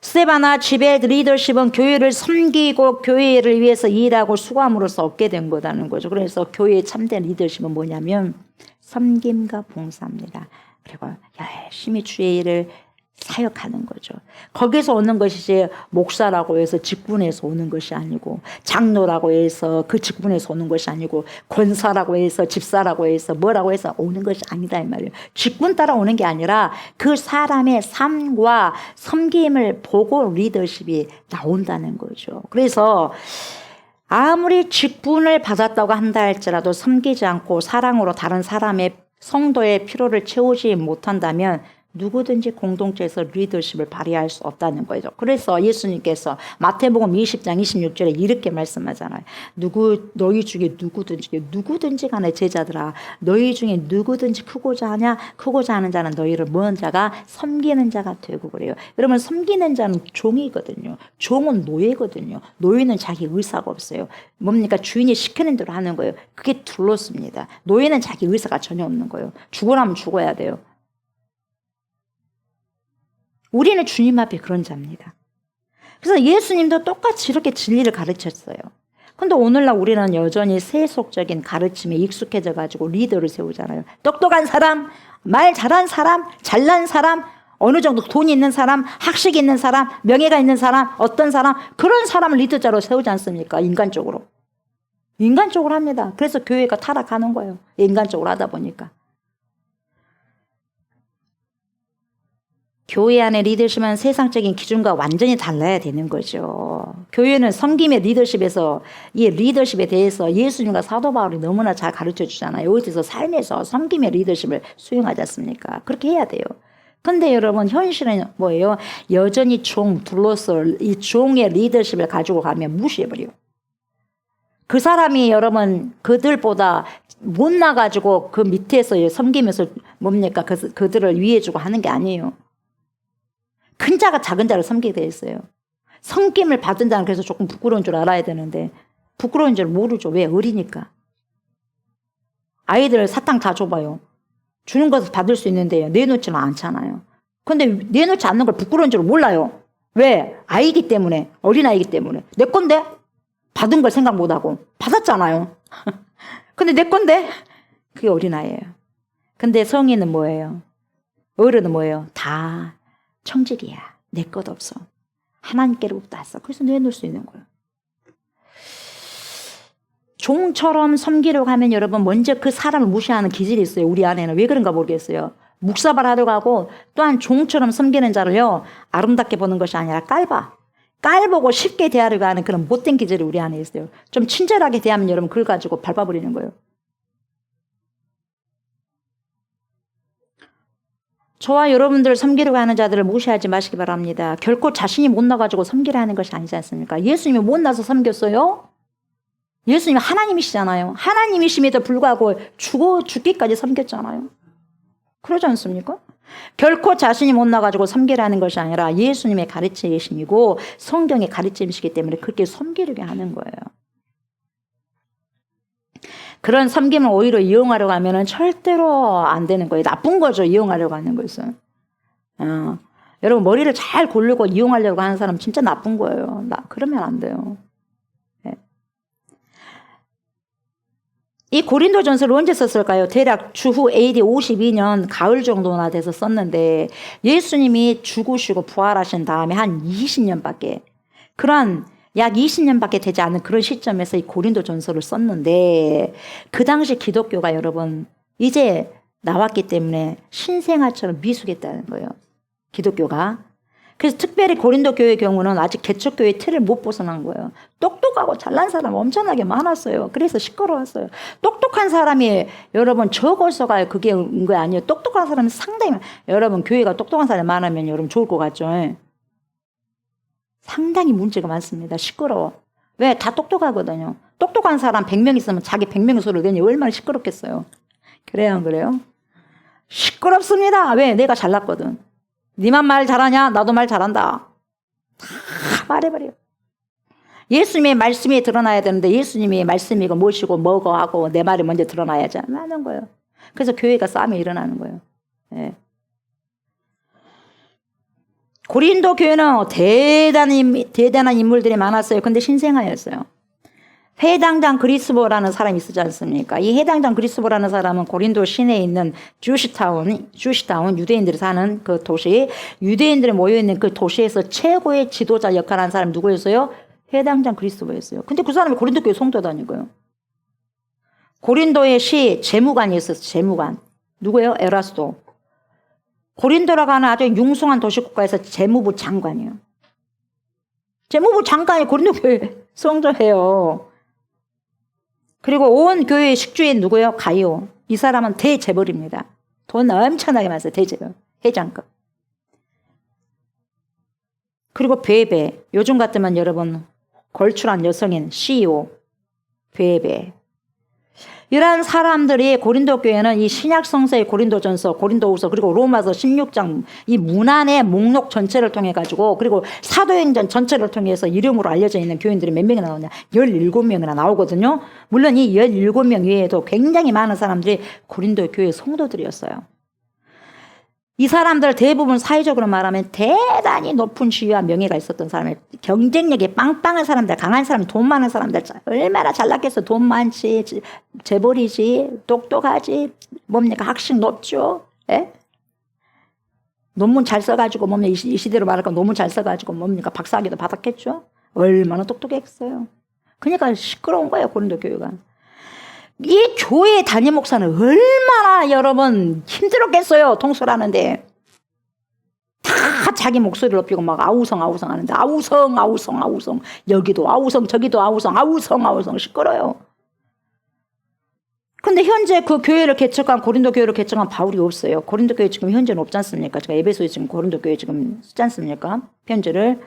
스데바나 집의 리더십은 교회를 섬기고 교회를 위해서 일하고 수고함으로써 얻게 된 거라는 거죠. 그래서 교회의 참된 리더십은 뭐냐면 섬김과 봉사입니다. 그리고 열심히 주의 일을 사역하는 거죠. 거기서 오는 것이 이제 목사라고 해서 직분에서 오는 것이 아니고 장로라고 해서 그 직분에서 오는 것이 아니고 권사라고 해서 집사라고 해서 뭐라고 해서 오는 것이 아니다 이 말이에요. 직분 따라 오는 게 아니라 그 사람의 삶과 섬김을 보고 리더십이 나온다는 거죠. 그래서 아무리 직분을 받았다고 한다 할지라도 섬기지 않고 사랑으로 다른 사람의 성도의 필요를 채우지 못한다면 누구든지 공동체에서 리더십을 발휘할 수 없다는 거죠. 그래서 예수님께서 마태복음 20장 26절에 이렇게 말씀하잖아요. 너희 중에 누구든지 간에 제자들아 너희 중에 누구든지 크고자 하는 자는 너희를 먼 자가 섬기는 자가 되고 그래요. 여러분 섬기는 자는 종이거든요. 종은 노예거든요. 노예는 자기 의사가 없어요. 뭡니까? 주인이 시키는 대로 하는 거예요. 그게 둘로습니다. 노예는 자기 의사가 전혀 없는 거예요. 죽으라면 죽어야 돼요. 우리는 주님 앞에 그런 자입니다. 그래서 예수님도 똑같이 이렇게 진리를 가르쳤어요. 근데 오늘날 우리는 여전히 세속적인 가르침에 익숙해져 가지고 리더를 세우잖아요. 똑똑한 사람, 말 잘한 사람, 잘난 사람, 어느 정도 돈이 있는 사람, 학식이 있는 사람, 명예가 있는 사람, 어떤 사람, 그런 사람을 리더자로 세우지 않습니까? 인간적으로 합니다. 그래서 교회가 타락하는 거예요. 인간적으로 하다 보니까. 교회 안에 리더십은 세상적인 기준과 완전히 달라야 되는 거죠. 교회는 섬김의 리더십에서 이 리더십에 대해서 예수님과 사도 바울이 너무나 잘 가르쳐 주잖아요. 어디서 삶에서 섬김의 리더십을 수용하지 않습니까? 그렇게 해야 돼요. 근데 여러분 현실은 뭐예요? 여전히 둘로서 이 종의 리더십을 가지고 가면 무시해버려요. 그 사람이 여러분 그들보다 못나가지고 그 밑에서 섬기면서 뭡니까? 그들을 위해주고 하는 게 아니에요. 큰 자가 작은 자를 섬기게 돼 있어요. 섬김을 받은 자는 그래서 조금 부끄러운 줄 알아야 되는데 부끄러운 줄 모르죠. 왜? 어리니까. 아이들 사탕 다 줘봐요. 주는 것을 받을 수 있는데 내놓지는 않잖아요. 근데 내놓지 않는 걸 부끄러운 줄 몰라요. 왜? 아이기 때문에. 어린아이기 때문에. 내 건데? 받은 걸 생각 못하고 받았잖아요. 근데 내 건데? 그게 어린아이예요. 근데 성인은 뭐예요? 어른은 뭐예요? 다 청직이야. 내 것 없어. 하나님께로부터 왔어. 그래서 내놓을 수 있는 거예요. 종처럼 섬기려고 하면 여러분 먼저 그 사람을 무시하는 기질이 있어요. 우리 안에는. 왜 그런가 모르겠어요. 묵사발 하려고 하고 또한 종처럼 섬기는 자를요. 아름답게 보는 것이 아니라 깔보고 쉽게 대하려고 하는 그런 못된 기질이 우리 안에 있어요. 좀 친절하게 대하면 여러분 그걸 가지고 밟아버리는 거예요. 저와 여러분들 섬기려고 하는 자들을 무시하지 마시기 바랍니다. 결코 자신이 못나가지고 섬기려 하는 것이 아니지 않습니까? 예수님이 못나서 섬겼어요? 예수님이 하나님이시잖아요. 하나님이심에도 불구하고 죽기까지 섬겼잖아요. 그러지 않습니까? 결코 자신이 못나가지고 섬기라는 것이 아니라 예수님의 가르침이시고 성경의 가르침이시기 때문에 그렇게 섬기려고 하는 거예요. 그런 섬김을 오히려 이용하려고 하면 절대로 안 되는 거예요. 나쁜 거죠. 이용하려고 하는 것은. 여러분 머리를 잘 고르고 이용하려고 하는 사람 진짜 나쁜 거예요. 그러면 안 돼요. 네. 이 고린도전서를 언제 썼을까요? 대략 주후 AD 52년 가을 정도나 돼서 썼는데 예수님이 죽으시고 부활하신 다음에 한 20년밖에 그런 약 20년밖에 되지 않은 그런 시점에서 이 고린도전서를 썼는데 그 당시 기독교가 여러분 이제 나왔기 때문에 신생아처럼 미숙했다는 거예요. 기독교가. 그래서 특별히 고린도 교회의 경우는 아직 개척교회의 틀을 못 벗어난 거예요. 똑똑하고 잘난 사람 엄청나게 많았어요. 그래서 시끄러웠어요. 똑똑한 사람이 여러분 적어서가 그게 거 아니에요. 똑똑한 사람이 상당히 여러분 교회가 똑똑한 사람이 많으면 여러분 좋을 것 같죠. 상당히 문제가 많습니다. 시끄러워. 왜? 다 똑똑하거든요. 똑똑한 사람 100명 있으면 자기 100명의 소리를 내니 얼마나 시끄럽겠어요. 그래요, 안 그래요? 시끄럽습니다. 왜? 내가 잘났거든. 니만 말 잘하냐? 나도 말 잘한다. 다 말해버려. 예수님의 말씀이 드러나야 되는데 예수님의 말씀이 무엇이고 뭐고 하고 내 말이 먼저 드러나야지 하는 거예요. 그래서 교회가 싸움이 일어나는 거예요. 네. 고린도 교회는 대단한 인물들이 많았어요. 근데 신생아였어요. 해당장 그리스보라는 사람이 있지 않습니까? 이 해당장 그리스보라는 사람은 고린도 시내에 있는 주시타운, 유대인들이 사는 그 도시, 유대인들이 모여있는 그 도시에서 최고의 지도자 역할을 한 사람이 누구였어요? 해당장 그리스보였어요. 근데 그 사람이 고린도 교회 성도다니까요. 고린도의 시 재무관이었어요. 재무관. 누구예요? 에라스도. 고린도라고 하는 아주 융숭한 도시국가에서 재무부 장관이에요. 재무부 장관이 고린도 교회 성도예요. 그리고 온 교회의 식주인 누구예요? 가이오. 이 사람은 대재벌입니다. 돈 엄청나게 많았어요. 대재벌. 회장급. 그리고 베베. 요즘 같으면 여러분 걸출한 여성인 CEO. 베베. 이러한 사람들이 고린도 교회는 이 신약 성서의 고린도전서, 고린도후서 그리고 로마서 16장 이 문안의 목록 전체를 통해 가지고 그리고 사도행전 전체를 통해서 이름으로 알려져 있는 교인들이 몇 명이 나오냐? 17명이나 나오거든요. 물론 이 17명 외에도 굉장히 많은 사람들이 고린도 교회 성도들이었어요. 이 사람들 대부분 사회적으로 말하면 대단히 높은 지위와 명예가 있었던 사람들, 경쟁력이 빵빵한 사람들, 강한 사람, 돈 많은 사람들, 얼마나 잘났겠어. 돈 많지, 재벌이지, 똑똑하지, 뭡니까? 학식 높죠. 예? 논문 잘 써가지고 뭡니까? 이 시대로 말할까 논문 잘 써가지고 뭡니까? 박사학위도 받았겠죠. 얼마나 똑똑했어요. 그러니까 시끄러운 거예요, 고린도 교회가. 이 교회 담임 목사는 얼마나 여러분 힘들었겠어요. 통솔하는데. 다 자기 목소리를 높이고 막 아우성 하는데 아우성 여기도 아우성 저기도 아우성 시끄러요. 근데 현재 그 교회를 개척한 고린도 교회를 개척한 바울이 없어요. 고린도 교회 지금 현재는 없지 않습니까? 제가 에베소에 지금 고린도 교회 지금 쓰지 않습니까? 편지를.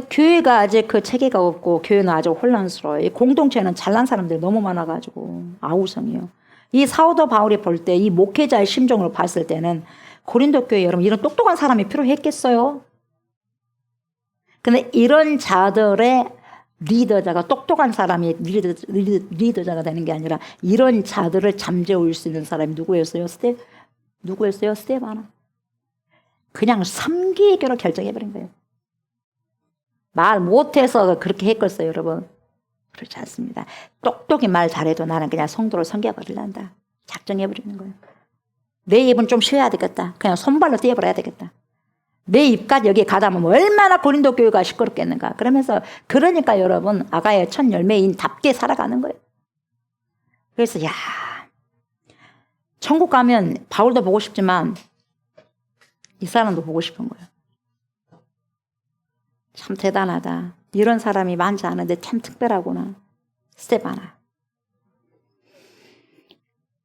교회가 아직 그 체계가 없고 교회는 아주 혼란스러워요. 이 공동체는 잘난 사람들이 너무 많아가지고 아우성이요. 이 사도 바울이 볼 때 이 목회자의 심정으로 봤을 때는 고린도 교회 여러분 이런 똑똑한 사람이 필요했겠어요? 근데 이런 자들의 리더자가 똑똑한 사람이 리더자가 되는 게 아니라 이런 자들을 잠재울 수 있는 사람이 누구였어요? 누구였어요? 스데바나. 그냥 섬기기로 결정해버린 거예요. 말 못해서 그렇게 했겠어요, 여러분? 그렇지 않습니다. 똑똑히 말 잘해도 나는 그냥 성도를 섬겨버리란다. 작정해버리는 거예요. 내 입은 좀 쉬어야 되겠다. 그냥 손발로 떼어버려야 되겠다. 내 입까지 여기에 가다면 얼마나 고린도 교회가 시끄럽겠는가. 그러니까 여러분 아가의 첫 열매인답게 살아가는 거예요. 그래서 천국 가면 바울도 보고 싶지만 이 사람도 보고 싶은 거예요. 참 대단하다. 이런 사람이 많지 않은데 참 특별하구나. 스데바나.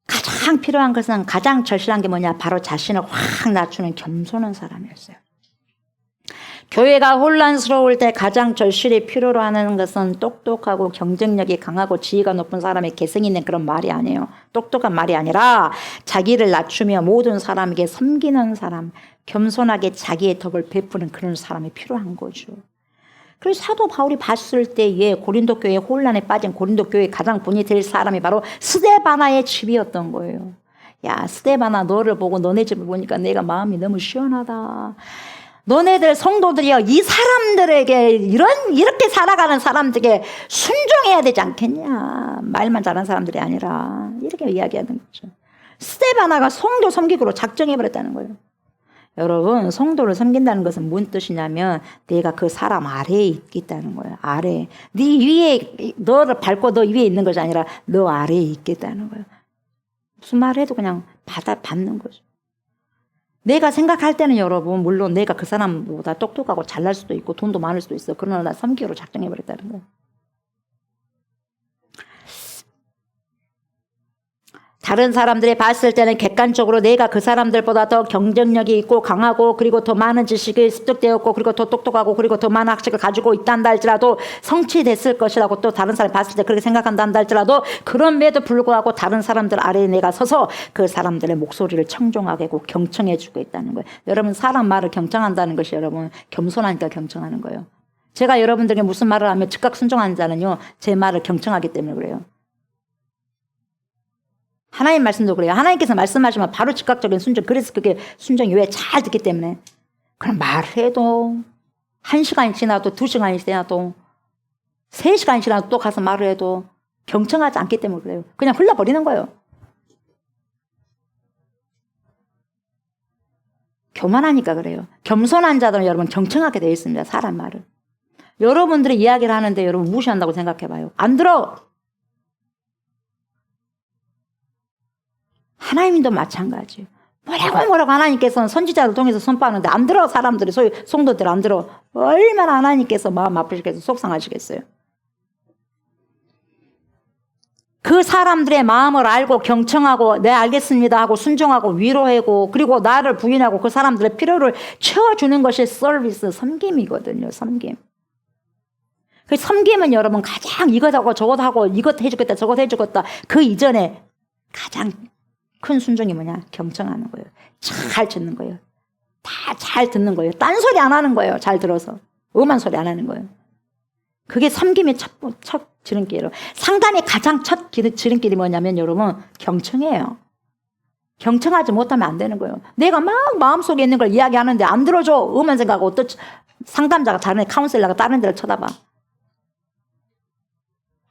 가장 필요한 것은 가장 절실한 게 뭐냐? 바로 자신을 확 낮추는 겸손한 사람이었어요. 교회가 혼란스러울 때 가장 절실히 필요로 하는 것은 똑똑하고 경쟁력이 강하고 지위가 높은 사람의 개성 있는 그런 말이 아니에요. 똑똑한 말이 아니라 자기를 낮추며 모든 사람에게 섬기는 사람, 겸손하게 자기의 덕을 베푸는 그런 사람이 필요한 거죠. 그래서 사도 바울이 봤을 때에 고린도 교회 혼란에 빠진 고린도 교회의 가장 본이 될 사람이 바로 스데바나의 집이었던 거예요. 야, 스데바나 너를 보고 너네 집을 보니까 내가 마음이 너무 시원하다. 너네들 성도들이여 이 사람들에게 이렇게 살아가는 사람들에게 순종해야 되지 않겠냐. 말만 잘하는 사람들이 아니라 이렇게 이야기하는 거죠. 스데바나가 성도 섬기기로 작정해버렸다는 거예요. 여러분 성도를 섬긴다는 것은 무슨 뜻이냐면 내가 그 사람 아래에 있겠다는 거예요. 아래. 네 위에 너를 밟고 너 위에 있는 것이 아니라 너 아래에 있겠다는 거예요. 무슨 말 해도 그냥 받는 거죠. 내가 생각할 때는 여러분 물론 내가 그 사람보다 똑똑하고 잘날 수도 있고 돈도 많을 수도 있어. 그러나 나 섬기기로 작정해버렸다는 거예요. 다른 사람들이 봤을 때는 객관적으로 내가 그 사람들보다 더 경쟁력이 있고 강하고 그리고 더 많은 지식이 습득되었고 그리고 더 똑똑하고 그리고 더 많은 학식을 가지고 있단다 할지라도 성취됐을 것이라고 또 다른 사람이 봤을 때 그렇게 생각한다 할지라도 그럼에도 불구하고 다른 사람들 아래에 내가 서서 그 사람들의 목소리를 청종하게 하고 경청해 주고 있다는 거예요. 여러분 사람 말을 경청한다는 것이 여러분 겸손하니까 경청하는 거예요. 제가 여러분들에게 무슨 말을 하면 즉각 순종하는 자는요 제 말을 경청하기 때문에 그래요. 하나님 말씀도 그래요. 하나님께서 말씀하시면 바로 즉각적인 순종. 그래서 그게 순종이 왜 잘 듣기 때문에. 그럼 말해도 1시간이 지나도 2시간이 지나도 3시간이 지나도 또 가서 말을 해도 경청하지 않기 때문에 그래요. 그냥 흘러버리는 거예요. 교만하니까 그래요. 겸손한 자들은 여러분 경청하게 되어 있습니다. 사람 말을. 여러분들이 이야기를 하는데 여러분 무시한다고 생각해봐요. 안 들어. 하나님도 마찬가지예요. 뭐라고 하나님께서는 선지자를 통해서 선포하는데 안 들어. 사람들이 소위 성도들 안 들어. 얼마나 하나님께서 마음 아프시겠어요. 속상하시겠어요. 그 사람들의 마음을 알고 경청하고 네 알겠습니다 하고 순종하고 위로하고 그리고 나를 부인하고 그 사람들의 필요를 채워주는 것이 서비스 섬김이거든요. 섬김. 그 섬김은 여러분 가장 이것 하고 저것 하고 이것 해주겠다 저것 해주겠다 그 이전에 가장 큰 순종이 뭐냐? 경청하는 거예요. 잘 듣는 거예요. 다 잘 듣는 거예요. 딴소리 안 하는 거예요. 잘 들어서. 엄한 소리 안 하는 거예요. 그게 섬김의 첫 지름길이에요. 상담의 가장 첫 지름길이 뭐냐면 여러분 경청이에요. 경청하지 못하면 안 되는 거예요. 내가 막 마음속에 있는 걸 이야기하는데 안 들어줘. 엄한 생각하고 또 상담자가 다른 카운셀러가 다른 데를 쳐다봐.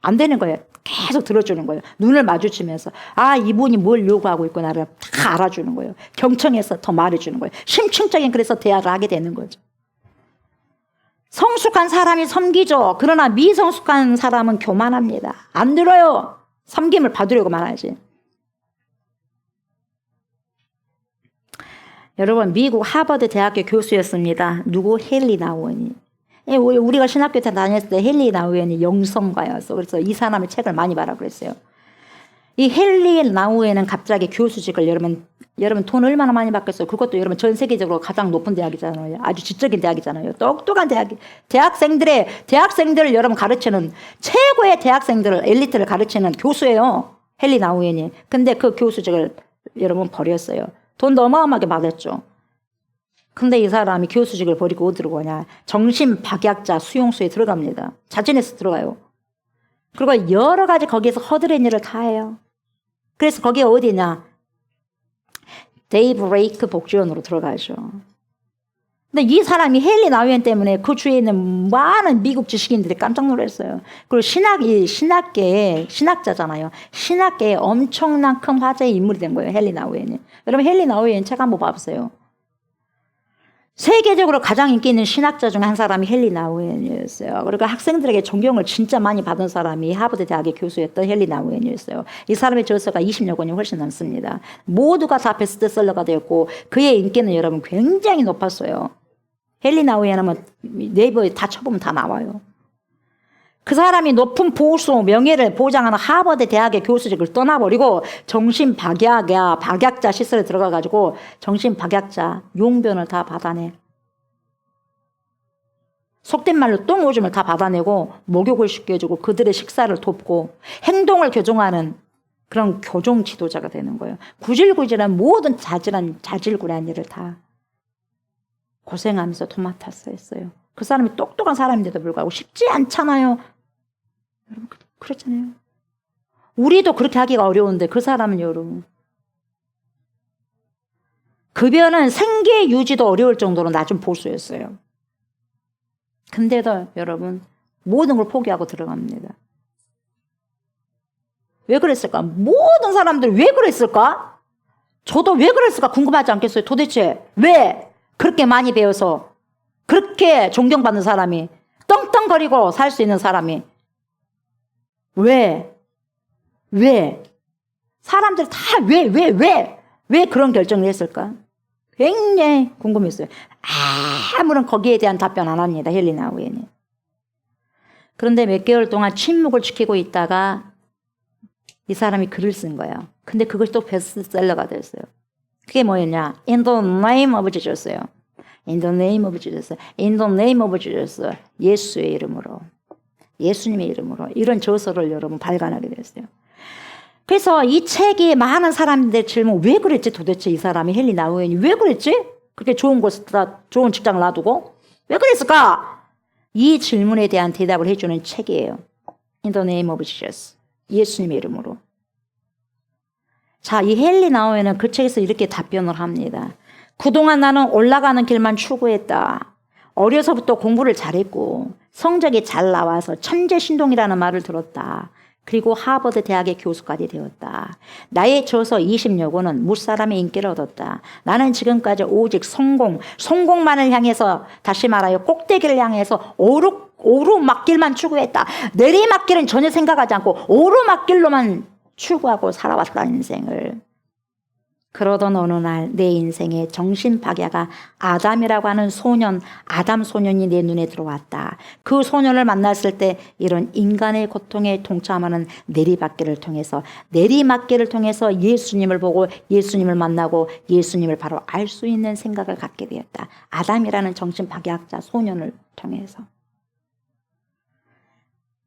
안 되는 거예요. 계속 들어주는 거예요. 눈을 마주치면서 아 이분이 뭘 요구하고 있고 나를 다 알아주는 거예요. 경청해서 더 말해주는 거예요. 심층적인 그래서 대화를 하게 되는 거죠. 성숙한 사람이 섬기죠. 그러나 미성숙한 사람은 교만합니다. 안 들어요. 섬김을 받으려고 말하지. 여러분 미국 하버드 대학교 교수였습니다. 누구? 헨리 나우엔이. 우리가 신학교 때 다녔을 때 헨리 나우엔이 영성가였어. 그래서 이 사람의 책을 많이 봐라 그랬어요. 이 헨리 나우엔은 갑자기 교수직을 여러분 돈 얼마나 많이 받겠어요? 그것도 여러분 전 세계적으로 가장 높은 대학이잖아요. 아주 지적인 대학이잖아요. 똑똑한 대학생들을 여러분 가르치는 최고의 대학생들을 엘리트를 가르치는 교수예요. 헨리 나우엔이. 근데 그 교수직을 여러분 버렸어요. 돈도 어마어마하게 받았죠. 근데 이 사람이 교수직을 버리고 어디로 가냐? 정신박약자 수용소에 들어갑니다. 자진해서 들어가요. 그리고 여러 가지 거기에서 허드렛 일을 다 해요. 그래서 거기가 어디냐? 데이브레이크 복지원으로 들어가죠. 근데 이 사람이 헨리 나우엔 때문에 그 주위에 있는 많은 미국 지식인들이 깜짝 놀랐어요. 그리고 신학자잖아요. 신학계에 엄청난 큰 화제의 인물이 된 거예요. 헨리 나우엔이. 여러분 헨리 나우엔 책 한번 봐보세요. 세계적으로 가장 인기 있는 신학자 중 한 사람이 헨리 나우엔이었어요. 그리고 학생들에게 존경을 진짜 많이 받은 사람이 하버드 대학의 교수였던 헨리 나우엔이었어요. 이 사람의 저서가 20여 권이 훨씬 넘습니다. 모두가 다 베스트셀러가 되었고 그의 인기는 여러분 굉장히 높았어요. 헨리 나우엔 하면 네이버에 다 쳐보면 다 나와요. 그 사람이 높은 보수, 명예를 보장하는 하버드 대학의 교수직을 떠나버리고 박약자 시설에 들어가가지고 정신박약자 용변을 다 받아내. 속된 말로 똥오줌을 다 받아내고 목욕을 시켜주고 그들의 식사를 돕고 행동을 교정하는 그런 교정 지도자가 되는 거예요. 구질구질한 모든 자질구레한 일을 다 고생하면서 도맡아서 했어요. 그 사람이 똑똑한 사람인데도 불구하고 쉽지 않잖아요. 여러분 그렇잖아요. 우리도 그렇게 하기가 어려운데 그 사람은 여러분 급여는 생계 유지도 어려울 정도로 낮은 보수였어요. 근데도 여러분 모든 걸 포기하고 들어갑니다. 왜 그랬을까? 모든 사람들이 왜 그랬을까? 저도 왜 그랬을까 궁금하지 않겠어요? 도대체 왜 그렇게 많이 배워서 그렇게 존경받는 사람이 떵떵거리고 살 수 있는 사람이 왜? 사람들 다 왜 그런 결정을 했을까? 굉장히 궁금했어요. 아무런 거기에 대한 답변 안 합니다. 헨리 나우엔이. 그런데 몇 개월 동안 침묵을 지키고 있다가 이 사람이 글을 쓴 거예요. 근데 그것이 또 베스트셀러가 됐어요. 그게 뭐였냐? In the name of Jesus요. In the name of Jesus. In the name of Jesus. 예수의 이름으로. 예수님의 이름으로 이런 저서를 여러분 발간하게 됐어요. 그래서 이 책이 많은 사람들의 질문 왜 그랬지 도대체 이 사람이 헨리 나우엔이 왜 그랬지? 그렇게 좋은 직장을 놔두고 왜 그랬을까? 이 질문에 대한 대답을 해주는 책이에요. In the name of Jesus. 예수님의 이름으로. 자, 이 헨리 나우엔은 그 책에서 이렇게 답변을 합니다. 그동안 나는 올라가는 길만 추구했다. 어려서부터 공부를 잘했고 성적이 잘 나와서 천재신동이라는 말을 들었다. 그리고 하버드 대학의 교수까지 되었다. 나의 저서 20여 권은 무사람의 인기를 얻었다. 나는 지금까지 오직 성공만을 향해서 다시 말하여 꼭대기를 향해서 오르막길만 추구했다. 내리막길은 전혀 생각하지 않고 오르막길로만 추구하고 살아왔다 인생을. 그러던 어느 날 내 인생에 정신박야가 아담이라고 하는 아담 소년이 내 눈에 들어왔다. 그 소년을 만났을 때 이런 인간의 고통에 동참하는 내리막길을 통해서 예수님을 보고 예수님을 만나고 예수님을 바로 알 수 있는 생각을 갖게 되었다. 아담이라는 정신박야학자 소년을 통해서.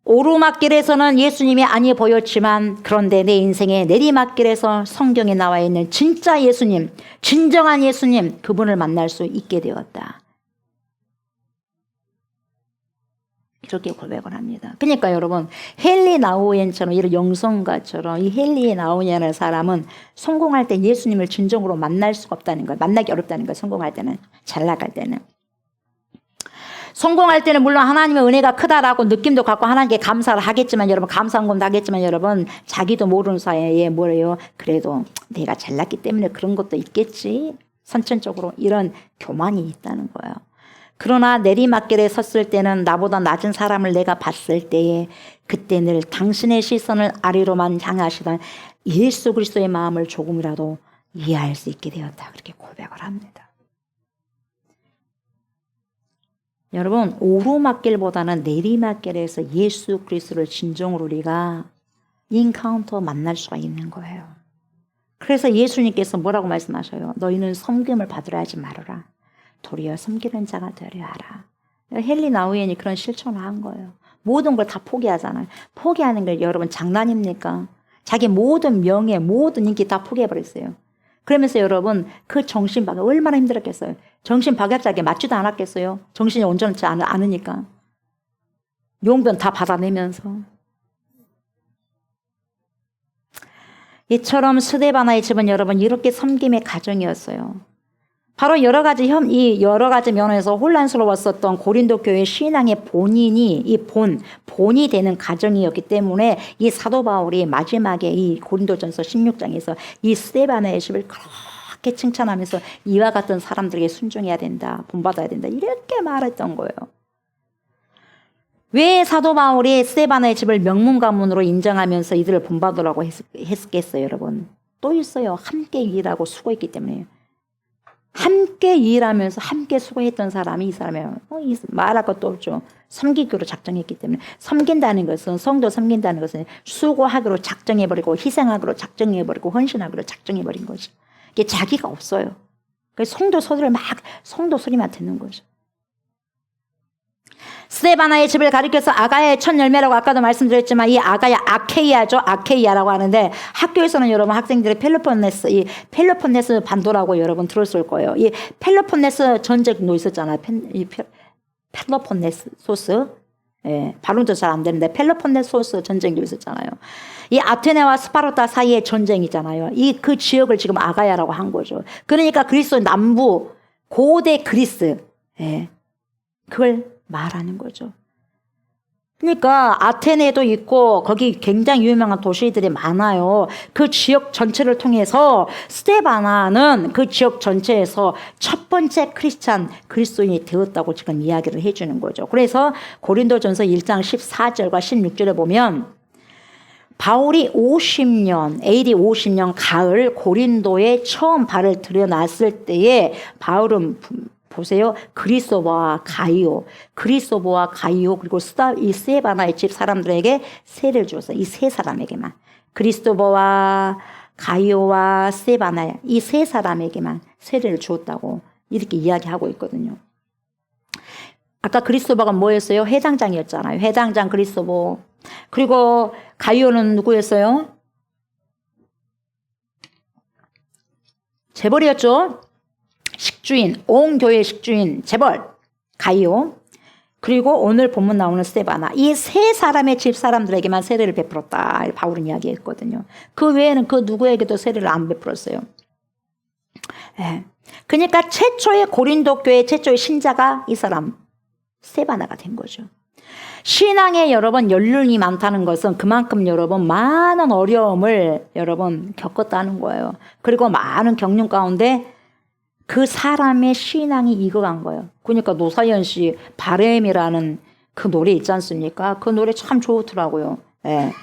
오르막길에서는 예수님이 아니 보였지만 그런데 내 인생의 내리막길에서 성경에 나와 있는 진짜 예수님, 진정한 예수님 그분을 만날 수 있게 되었다. 이렇게 고백을 합니다. 그러니까 여러분 헨리 나우엔처럼 이런 영성가처럼 이 헨리 나우엔이라는 사람은 성공할 때 예수님을 진정으로 만날 수가 없다는 거예요. 만나기 어렵다는 거예요. 성공할 때는 잘 나갈 때는. 성공할 때는 물론 하나님의 은혜가 크다라고 느낌도 갖고 하나님께 감사를 하겠지만 여러분 감사한 것도 하겠지만 여러분 자기도 모르는 사이에 뭐래요? 그래도 내가 잘났기 때문에 그런 것도 있겠지. 선천적으로 이런 교만이 있다는 거예요. 그러나 내리막길에 섰을 때는 나보다 낮은 사람을 내가 봤을 때에 그때 늘 당신의 시선을 아래로만 향하시던 예수 그리스도의 마음을 조금이라도 이해할 수 있게 되었다. 그렇게 고백을 합니다. 여러분, 오르막길보다는 내리막길에서 예수 그리스도를 진정으로 우리가 인카운터 만날 수가 있는 거예요. 그래서 예수님께서 뭐라고 말씀하셔요? 너희는 섬김을 받으려 하지 말아라. 도리어 섬기는 자가 되려 하라. 헨리 나우엔이 그런 실천을 한 거예요. 모든 걸 다 포기하잖아요. 포기하는 게 여러분 장난입니까? 자기 모든 명예, 모든 인기 다 포기해버렸어요. 그러면서 여러분 그 정신박약 얼마나 힘들었겠어요. 정신박약자에게 맞지도 않았겠어요. 정신이 온전치 않으니까. 용변 다 받아내면서. 이처럼 스데바나의 집은 여러분 이렇게 섬김의 가정이었어요. 바로 이 여러 가지 면에서 혼란스러웠었던 고린도 교회 신앙의 본인이 본이 되는 가정이었기 때문에 이 사도 바울이 마지막에 이 고린도전서 16장에서 이 스데바나의 집을 그렇게 칭찬하면서 이와 같은 사람들에게 순종해야 된다, 본받아야 된다 이렇게 말했던 거예요. 왜 사도 바울이 스데바나의 집을 명문 가문으로 인정하면서 이들을 본받으라고 했겠어요, 여러분? 또 있어요. 함께 일하고 수고했기 때문에. 함께 일하면서 함께 수고했던 사람이 이 사람이에요. 말할 것도 없죠. 섬기기로 작정했기 때문에. 섬긴다는 것은, 성도 섬긴다는 것은 수고하기로 작정해버리고 희생하기로 작정해버리고 헌신하기로 작정해버린 거죠. 이게 자기가 없어요. 그래서 성도 소리만 듣는 거죠. 스데바나의 집을 가리켜서 아가야의 첫 열매라고 아까도 말씀드렸지만 이 아가야 아케이아죠. 아케이아라고 하는데 학교에서는 여러분 학생들이 펠로폰네스 반도라고 여러분 들었을 거예요. 이 펠로폰네스 전쟁도 있었잖아요. 펠로폰네스 소스. 예, 발음도 잘 안 되는데 펠로폰네스 소스 전쟁도 있었잖아요. 이 아테네와 스파르타 사이의 전쟁이잖아요. 그 지역을 지금 아가야라고 한 거죠. 그러니까 그리스 남부 고대 그리스. 예. 그걸 말하는 거죠. 그러니까 아테네도 있고 거기 굉장히 유명한 도시들이 많아요. 그 지역 전체를 통해서 스데바나는 그 지역 전체에서 첫 번째 크리스찬 그리스도인이 되었다고 지금 이야기를 해주는 거죠. 그래서 고린도전서 1장 14절과 16절에 보면 바울이 AD 50년 가을 고린도에 처음 발을 들여놨을 때에 바울은 보세요. 그리스도보와 가이오 그리고 이 스데바나의 집 사람들에게 세를 주었어요. 이 세 사람에게만. 그리스도보와 가이오와 스데바나 이 세 사람에게만 세례를 주었다고 이렇게 이야기하고 있거든요. 아까 그리스도보가 뭐였어요? 회당장이었잖아요. 회당장 그리스도보. 그리고 가이오는 누구였어요? 재벌이었죠. 식주인, 온 교회 식주인, 재벌, 가이오, 그리고 오늘 본문 나오는 스데바나. 이 세 사람의 집 사람들에게만 세례를 베풀었다. 바울은 이야기했거든요. 그 외에는 그 누구에게도 세례를 안 베풀었어요. 예. 그러니까 최초의 고린도 교회 최초의 신자가 이 사람 스데바나가 된 거죠. 신앙에 여러분 연륜이 많다는 것은 그만큼 여러분 많은 어려움을 여러분 겪었다는 거예요. 그리고 많은 경륜 가운데 그 사람의 신앙이 익어간 거예요. 그러니까 노사연 씨 바램이라는 그 노래 있지 않습니까? 그 노래 참 좋더라고요. 예.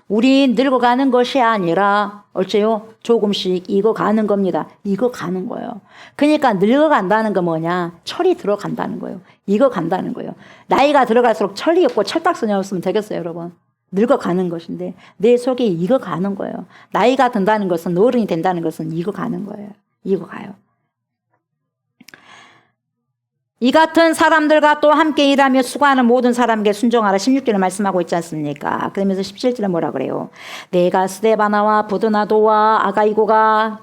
우리 늙어가는 것이 아니라 어째요? 조금씩 익어가는 겁니다. 익어가는 거예요. 그러니까 늙어간다는 거 뭐냐? 철이 들어간다는 거예요. 익어간다는 거예요. 나이가 들어갈수록 철이 없고 철딱선이 없으면 되겠어요, 여러분? 늙어가는 것인데 내 속에 익어가는 거예요. 나이가 든다는 것은 어른이 된다는 것은 익어가는 거예요. 익어가요. 이 같은 사람들과 또 함께 일하며 수고하는 모든 사람에게 순종하라 16절에 말씀하고 있지 않습니까? 그러면서 17절에 뭐라 그래요? 내가 스데바나와 부드나도와 아가이고가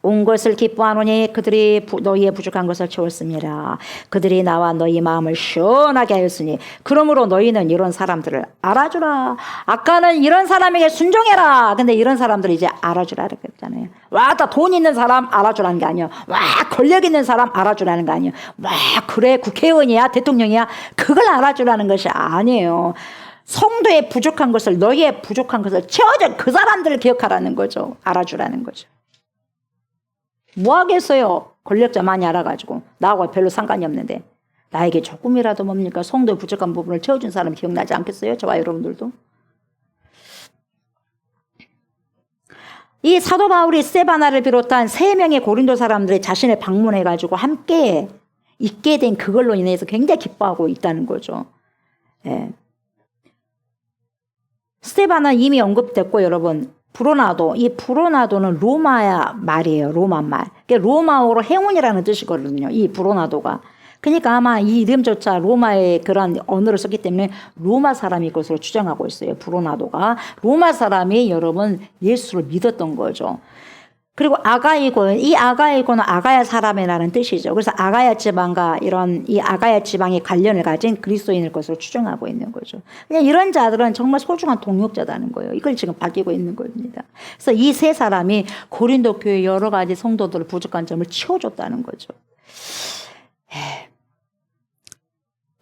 온 것을 기뻐하노니 그들이 너희의 부족한 것을 채웠습니다. 그들이 나와 너희 마음을 시원하게 하였으니 그러므로 너희는 이런 사람들을 알아주라. 아까는 이런 사람에게 순종해라. 근데 이런 사람들을 이제 알아주라 그랬잖아요. 와, 다 돈 있는 사람 알아주라는 게 아니야. 와, 권력 있는 사람 알아주라는 거 아니야. 와, 그래 국회의원이야 대통령이야 그걸 알아주라는 것이 아니에요. 성도의 부족한 것을 너희의 부족한 것을 채워줘 그 사람들을 기억하라는 거죠. 알아주라는 거죠. 뭐 하겠어요? 권력자 많이 알아가지고 나하고 별로 상관이 없는데 나에게 조금이라도 뭡니까? 성도의 부족한 부분을 채워준 사람 기억나지 않겠어요? 저와 여러분들도. 이 사도 바울이 스데바나를 비롯한 3명의 고린도 사람들이 자신을 방문해가지고 함께 있게 된 그걸로 인해서 굉장히 기뻐하고 있다는 거죠. 예. 스데바나 이미 언급됐고 여러분 브로나도, 이 브로나도는 로마야 말이에요. 로마 말. 그러니까 로마어로 행운이라는 뜻이거든요. 이 브로나도가. 그러니까 아마 이 이름조차 로마의 그런 언어를 썼기 때문에 로마 사람일 것으로 추정하고 있어요. 브로나도가. 로마 사람이 여러분 예수를 믿었던 거죠. 그리고 아가이고, 이 아가이고는 아가야 사람이라는 뜻이죠. 그래서 아가야 지방과 이런 이 아가야 지방의 관련을 가진 그리스도인일 것으로 추정하고 있는 거죠. 그냥 이런 자들은 정말 소중한 동역자다는 거예요. 이걸 지금 밝히고 있는 겁니다. 그래서 이 3사람이 고린도 교회 여러 가지 성도들의 부족한 점을 채워줬다는 거죠.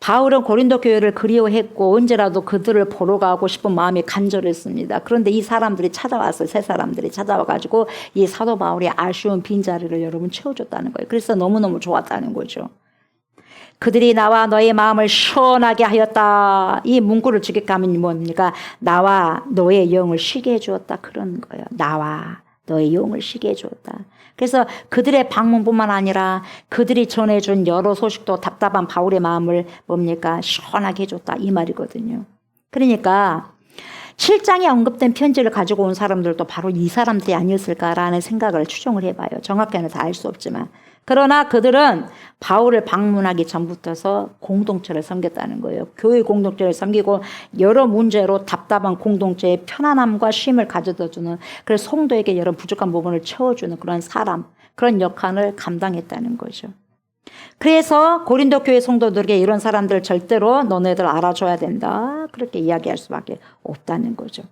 바울은 고린도 교회를 그리워했고 언제라도 그들을 보러 가고 싶은 마음이 간절했습니다. 그런데 이 사람들이 찾아왔어요. 3사람들이 찾아와가지고 이 사도 바울이 아쉬운 빈자리를 여러분 채워줬다는 거예요. 그래서 너무너무 좋았다는 거죠. 그들이 나와 너의 마음을 시원하게 하였다. 이 문구를 주격하면 뭡니까? 나와 너의 영을 쉬게 해주었다. 그런 거예요. 나와 너의 영을 쉬게 해주었다. 그래서 그들의 방문뿐만 아니라 그들이 전해준 여러 소식도 답답한 바울의 마음을 뭡니까? 시원하게 해줬다. 이 말이거든요. 그러니까 7장에 언급된 편지를 가지고 온 사람들도 바로 이 사람들이 아니었을까라는 생각을 추정을 해봐요. 정확히는 다 알 수 없지만. 그러나 그들은 바울을 방문하기 전부터서 공동체를 섬겼다는 거예요. 교회 공동체를 섬기고 여러 문제로 답답한 공동체의 편안함과 쉼을 가져다주는, 그래서 성도에게 여러 부족한 부분을 채워주는 그런 사람, 그런 역할을 감당했다는 거죠. 그래서 고린도 교회 성도들에게 이런 사람들 절대로 너네들 알아줘야 된다. 그렇게 이야기할 수밖에 없다는 거죠.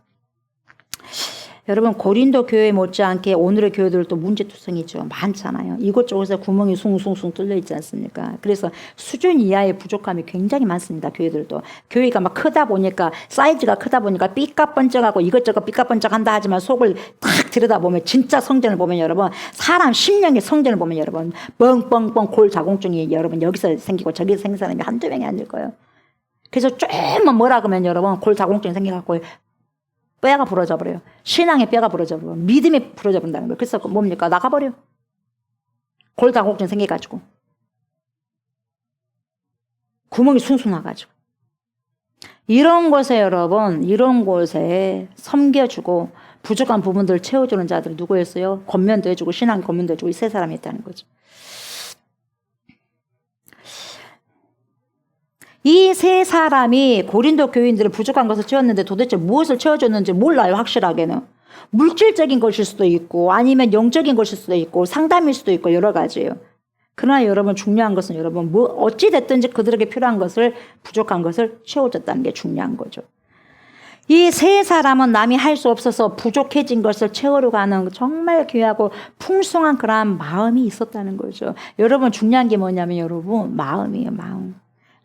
여러분 고린도 교회 못지않게 오늘의 교회들도 문제투성이죠. 많잖아요. 이곳저곳에 구멍이 숭숭숭 뚫려 있지 않습니까? 그래서 수준 이하의 부족함이 굉장히 많습니다. 교회들도. 교회가 막 크다 보니까 사이즈가 크다 보니까 삐까뻔쩍하고 이것저것 삐까뻔쩍한다 하지만 속을 탁 들여다보면 진짜 성전을 보면 여러분 사람 심령의 성전을 보면 여러분 뻥뻥뻥 골 자궁증이 여러분 여기서 생기고 저기서 생긴 사람이 한두 명이 아닐 거예요. 그래서 조금만 뭐라 그러면 여러분 골 자궁증이 생겨갖고 뼈가 부러져 버려요. 신앙의 뼈가 부러져 버려요. 믿음이 부러져 버린다는 거예요. 그래서 뭡니까? 나가버려. 골다공증 생겨가지고. 구멍이 숭숭 나가지고. 이런 곳에 여러분, 이런 곳에 섬겨주고 부족한 부분들을 채워주는 자들 누구였어요? 권면도 해주고 신앙 권면도 해주고 이 3사람이 있다는 거죠. 이 3사람이 고린도 교인들을 부족한 것을 채웠는데 도대체 무엇을 채워줬는지 몰라요. 확실하게는. 물질적인 것일 수도 있고 아니면 영적인 것일 수도 있고 상담일 수도 있고 여러 가지예요. 그러나 여러분 중요한 것은 여러분 어찌 됐든지 그들에게 필요한 것을 부족한 것을 채워줬다는 게 중요한 거죠. 이 3사람은 남이 할 수 없어서 부족해진 것을 채우려고 하는 정말 귀하고 풍성한 그러한 마음이 있었다는 거죠. 여러분 중요한 게 뭐냐면 여러분 마음이에요. 마음.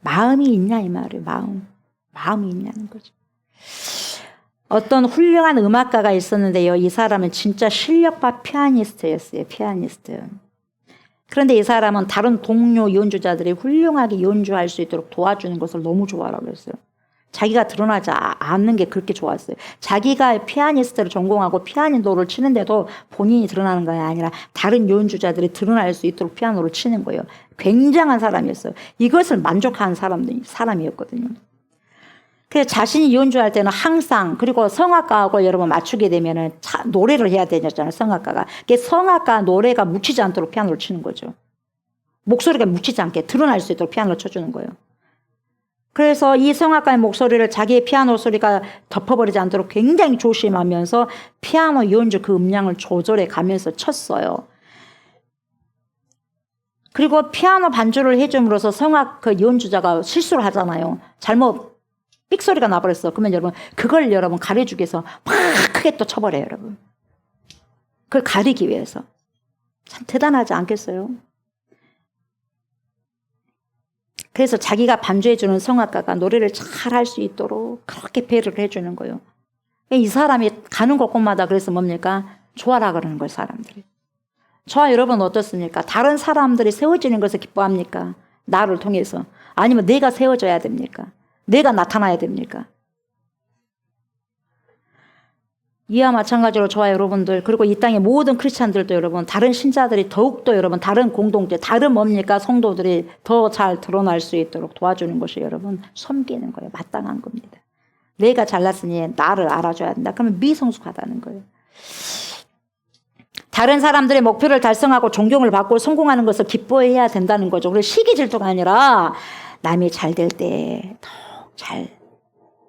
마음이 있냐 이 말이에요. 마음이 있냐는 거죠. 어떤 훌륭한 음악가가 있었는데요. 이 사람은 진짜 실력파 피아니스트였어요. 피아니스트. 그런데 이 사람은 다른 동료 연주자들이 훌륭하게 연주할 수 있도록 도와주는 것을 너무 좋아하라고 했어요. 자기가 드러나지 않는 게 그렇게 좋았어요. 자기가 피아니스트를 전공하고 피아노를 치는데도 본인이 드러나는 게 아니라 다른 연주자들이 드러날 수 있도록 피아노를 치는 거예요. 굉장한 사람이었어요. 이것을 만족하는 사람이었거든요. 그래서 자신이 연주할 때는 항상 그리고 성악가하고 여러분 맞추게 되면은 노래를 해야 되잖아요. 성악가가. 성악가 노래가 묻히지 않도록 피아노를 치는 거죠. 목소리가 묻히지 않게 드러날 수 있도록 피아노를 쳐주는 거예요. 그래서 이 성악가의 목소리를 자기의 피아노 소리가 덮어버리지 않도록 굉장히 조심하면서 피아노 연주 그 음량을 조절해 가면서 쳤어요. 그리고 피아노 반주를 해줌으로써 성악 그 연주자가 실수를 하잖아요. 잘못 삑소리가 나버렸어. 그러면 여러분 그걸 여러분 가려주기 위해서 막 크게 또 쳐버려요. 여러분. 그걸 가리기 위해서. 참 대단하지 않겠어요? 그래서 자기가 반주해주는 성악가가 노래를 잘 할 수 있도록 그렇게 배려를 해주는 거예요. 이 사람이 가는 곳곳마다 그래서 뭡니까? 좋아라 그러는 거예요, 사람들이. 저와 여러분 어떻습니까? 다른 사람들이 세워지는 것을 기뻐합니까? 나를 통해서. 아니면 내가 세워져야 됩니까? 내가 나타나야 됩니까? 이와 마찬가지로 저와 여러분들 그리고 이 땅의 모든 크리스찬들도 여러분 다른 신자들이 더욱더 여러분 다른 공동체 다른 뭡니까 성도들이 더 잘 드러날 수 있도록 도와주는 것이 여러분 섬기는 거예요. 마땅한 겁니다. 내가 잘났으니 나를 알아줘야 된다. 그러면 미성숙하다는 거예요. 다른 사람들의 목표를 달성하고 존경을 받고 성공하는 것을 기뻐해야 된다는 거죠. 그래서 시기 질투가 아니라 남이 잘 될 때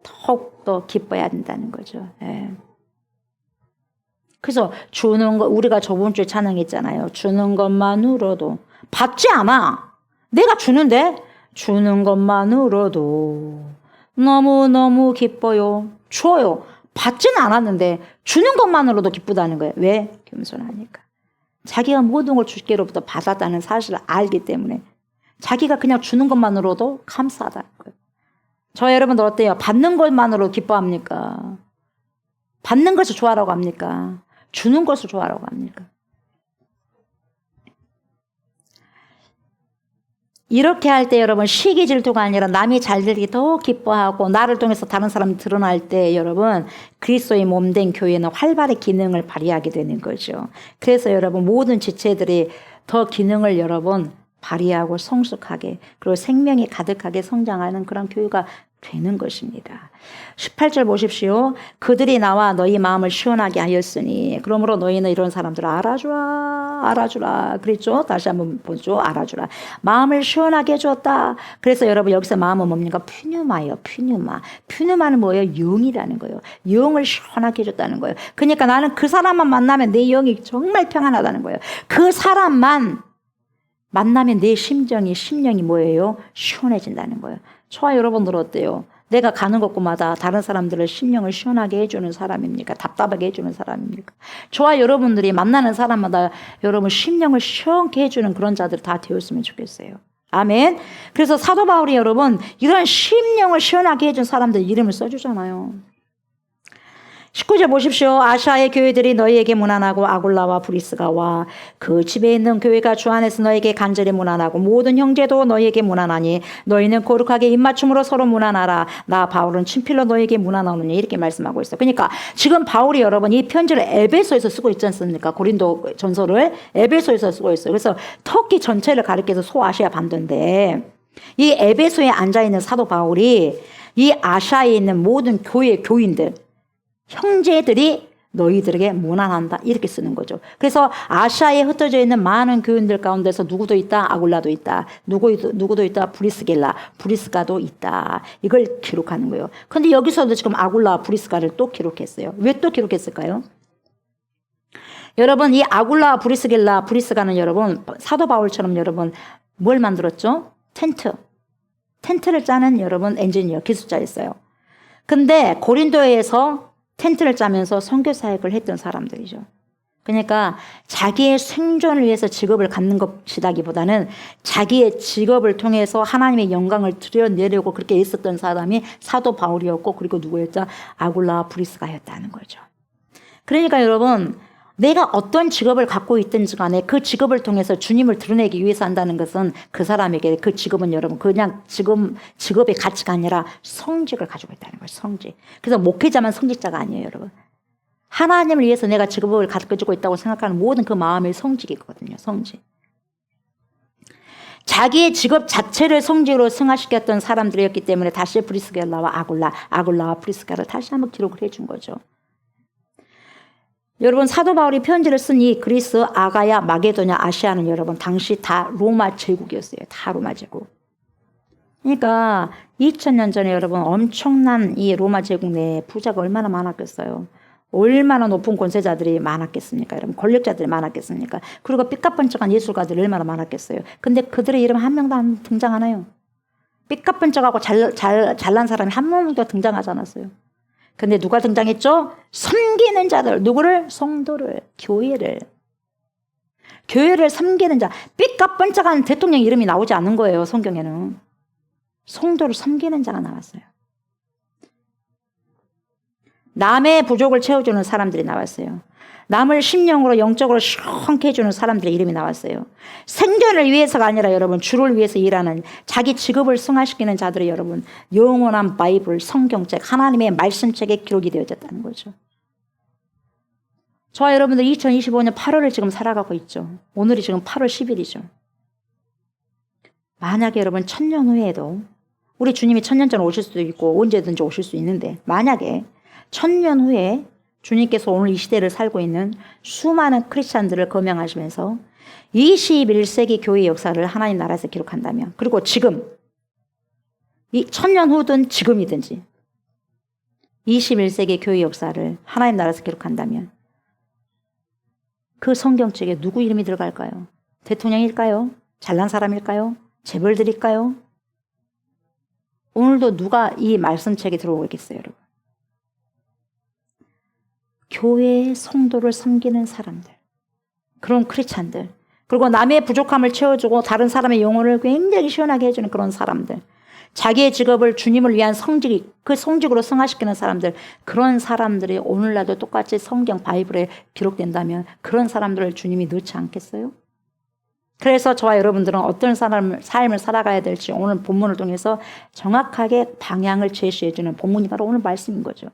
더욱더 기뻐해야 된다는 거죠. 예. 그래서 주는 거 우리가 저번 주에 찬양했잖아요. 주는 것만으로도 받지 않아. 내가 주는데 주는 것만으로도 너무너무 기뻐요. 줘요. 받지는 않았는데 주는 것만으로도 기쁘다는 거예요. 왜? 겸손하니까. 자기가 모든 걸 주께로부터 받았다는 사실을 알기 때문에 자기가 그냥 주는 것만으로도 감사하다는 거예요. 저 여러분들 어때요? 받는 것만으로 기뻐합니까? 받는 것을 좋아하라고 합니까? 주는 것을 좋아하라고 합니까? 이렇게 할 때 여러분 시기 질투가 아니라 남이 잘 되기 더 기뻐하고 나를 통해서 다른 사람이 드러날 때 여러분 그리스도의 몸된 교회는 활발히 기능을 발휘하게 되는 거죠. 그래서 여러분 모든 지체들이 더 기능을 여러분 발휘하고 성숙하게 그리고 생명이 가득하게 성장하는 그런 교회가 되는 것입니다. 18절 보십시오. 그들이 나와 너희 마음을 시원하게 하였으니 그러므로 너희는 이런 사람들을 알아주라. 그랬죠? 다시 한번 보죠. 알아주라. 마음을 시원하게 해줬다. 그래서 여러분 여기서 마음은 뭡니까? 푸뉴마예요. 푸뉴마. 푸뉴마는 뭐예요? 영이라는 거예요. 영을 시원하게 해줬다는 거예요. 그러니까 나는 그 사람만 만나면 내 영이 정말 평안하다는 거예요. 그 사람만 만나면 내 심령이 뭐예요? 시원해진다는 거예요. 저와 여러분들 어때요? 내가 가는 곳마다 다른 사람들의 심령을 시원하게 해주는 사람입니까? 답답하게 해주는 사람입니까? 저와 여러분들이 만나는 사람마다 여러분 심령을 시원케 해주는 그런 자들 다 되었으면 좋겠어요. 아멘. 그래서 사도 바울이 여러분 이런 심령을 시원하게 해준 사람들 이름을 써주잖아요. 19절 보십시오. 아시아의 교회들이 너희에게 문안하고 아굴라와 브리스가 와 그 집에 있는 교회가 주 안에서 너희에게 간절히 문안하고 모든 형제도 너희에게 문안하니 너희는 거룩하게 입맞춤으로 서로 문안하라. 나 바울은 친필로 너희에게 문안하노니 이렇게 말씀하고 있어요. 그러니까 지금 바울이 여러분 이 편지를 에베소에서 쓰고 있지 않습니까? 고린도 전서를 에베소에서 쓰고 있어요. 그래서 터키 전체를 가리켜서 소아시아 반도인데 이 에베소에 앉아있는 사도 바울이 이 아시아에 있는 모든 교인들 형제들이 너희들에게 문안한다 이렇게 쓰는 거죠. 그래서 아시아에 흩어져 있는 많은 교인들 가운데서 누구도 있다. 아굴라도 있다. 누구도 있다. 브리스가도 있다. 이걸 기록하는 거예요. 그런데 여기서도 지금 아굴라 브리스가를 또 기록했어요. 왜 또 기록했을까요? 여러분 이 아굴라 브리스가는 여러분 사도 바울처럼 여러분 뭘 만들었죠? 텐트를 짜는 여러분 엔지니어 기술자였어요. 근데 고린도에서 텐트를 짜면서 선교 사역을 했던 사람들이죠. 그러니까 자기의 생존을 위해서 직업을 갖는 것이라기보다는 자기의 직업을 통해서 하나님의 영광을 드러내려고 그렇게 있었던 사람이 사도 바울이었고 그리고 누구였죠? 아굴라 브리스가였다는 거죠. 그러니까 여러분 내가 어떤 직업을 갖고 있든지 간에 그 직업을 통해서 주님을 드러내기 위해서 한다는 것은 그 사람에게 그 직업은 여러분 그냥 직업의 가치가 아니라 성직을 가지고 있다는 거예요. 성직. 그래서 목회자만 성직자가 아니에요. 여러분. 하나님을 위해서 내가 직업을 가지고 있다고 생각하는 모든 그 마음의 성직이거든요. 성직. 자기의 직업 자체를 성직으로 승화시켰던 사람들이었기 때문에 다시 브리스겔라와 아굴라와 브리스가를 다시 한번 기록을 해준 거죠. 여러분 사도 바울이 편지를 쓴 이 그리스, 아가야, 마게도냐, 아시아는 여러분 당시 다 로마 제국이었어요. 다 로마 제국. 그러니까 2000년 전에 여러분 엄청난 이 로마 제국 내에 부자가 얼마나 많았겠어요. 얼마나 높은 권세자들이 많았겠습니까? 여러분 권력자들이 많았겠습니까? 그리고 삐까뻔쩍한 예술가들이 얼마나 많았겠어요. 근데 그들의 이름 한 명도 안 등장 안 해요. 삐까뻔쩍하고 잘난 사람이 한 명도 등장하지 않았어요. 근데 누가 등장했죠? 섬기는 자들. 누구를? 성도를. 교회를 섬기는 자. 삐까뻔쩍한 대통령 이름이 나오지 않는 거예요. 성경에는. 성도를 섬기는 자가 나왔어요. 남의 부족을 채워주는 사람들이 나왔어요. 남을 심령으로 영적으로 시원케 해주는 사람들의 이름이 나왔어요. 생존을 위해서가 아니라 여러분 주를 위해서 일하는 자기 직업을 승화시키는 자들이 여러분 영원한 바이블 성경책 하나님의 말씀책에 기록이 되어졌다는 거죠. 저와 여러분들 2025년 8월을 지금 살아가고 있죠. 오늘이 지금 8월 10일이죠. 만약에 여러분 1000년 후에도 우리 주님이 1000년 전에 오실 수도 있고 언제든지 오실 수 있는데 만약에 1000년 후에 주님께서 오늘 이 시대를 살고 있는 수많은 크리스찬들을 거명하시면서 21세기 교회 역사를 하나님 나라에서 기록한다면 그리고 지금 이 1000년 후든 지금이든지 21세기 교회 역사를 하나님 나라에서 기록한다면 그 성경책에 누구 이름이 들어갈까요? 대통령일까요? 잘난 사람일까요? 재벌들일까요? 오늘도 누가 이 말씀책에 들어오고 있겠어요, 여러분? 교회의 성도를 섬기는 사람들, 그런 크리스찬들, 그리고 남의 부족함을 채워주고 다른 사람의 영혼을 굉장히 시원하게 해주는 그런 사람들, 자기의 직업을 주님을 위한 성직, 그 성직으로 승화시키는 사람들, 그런 사람들이 오늘날도 똑같이 성경 바이블에 기록된다면 그런 사람들을 주님이 넣지 않겠어요? 그래서 저와 여러분들은 어떤 삶을 살아가야 될지 오늘 본문을 통해서 정확하게 방향을 제시해주는 본문이 바로 오늘 말씀인 거죠.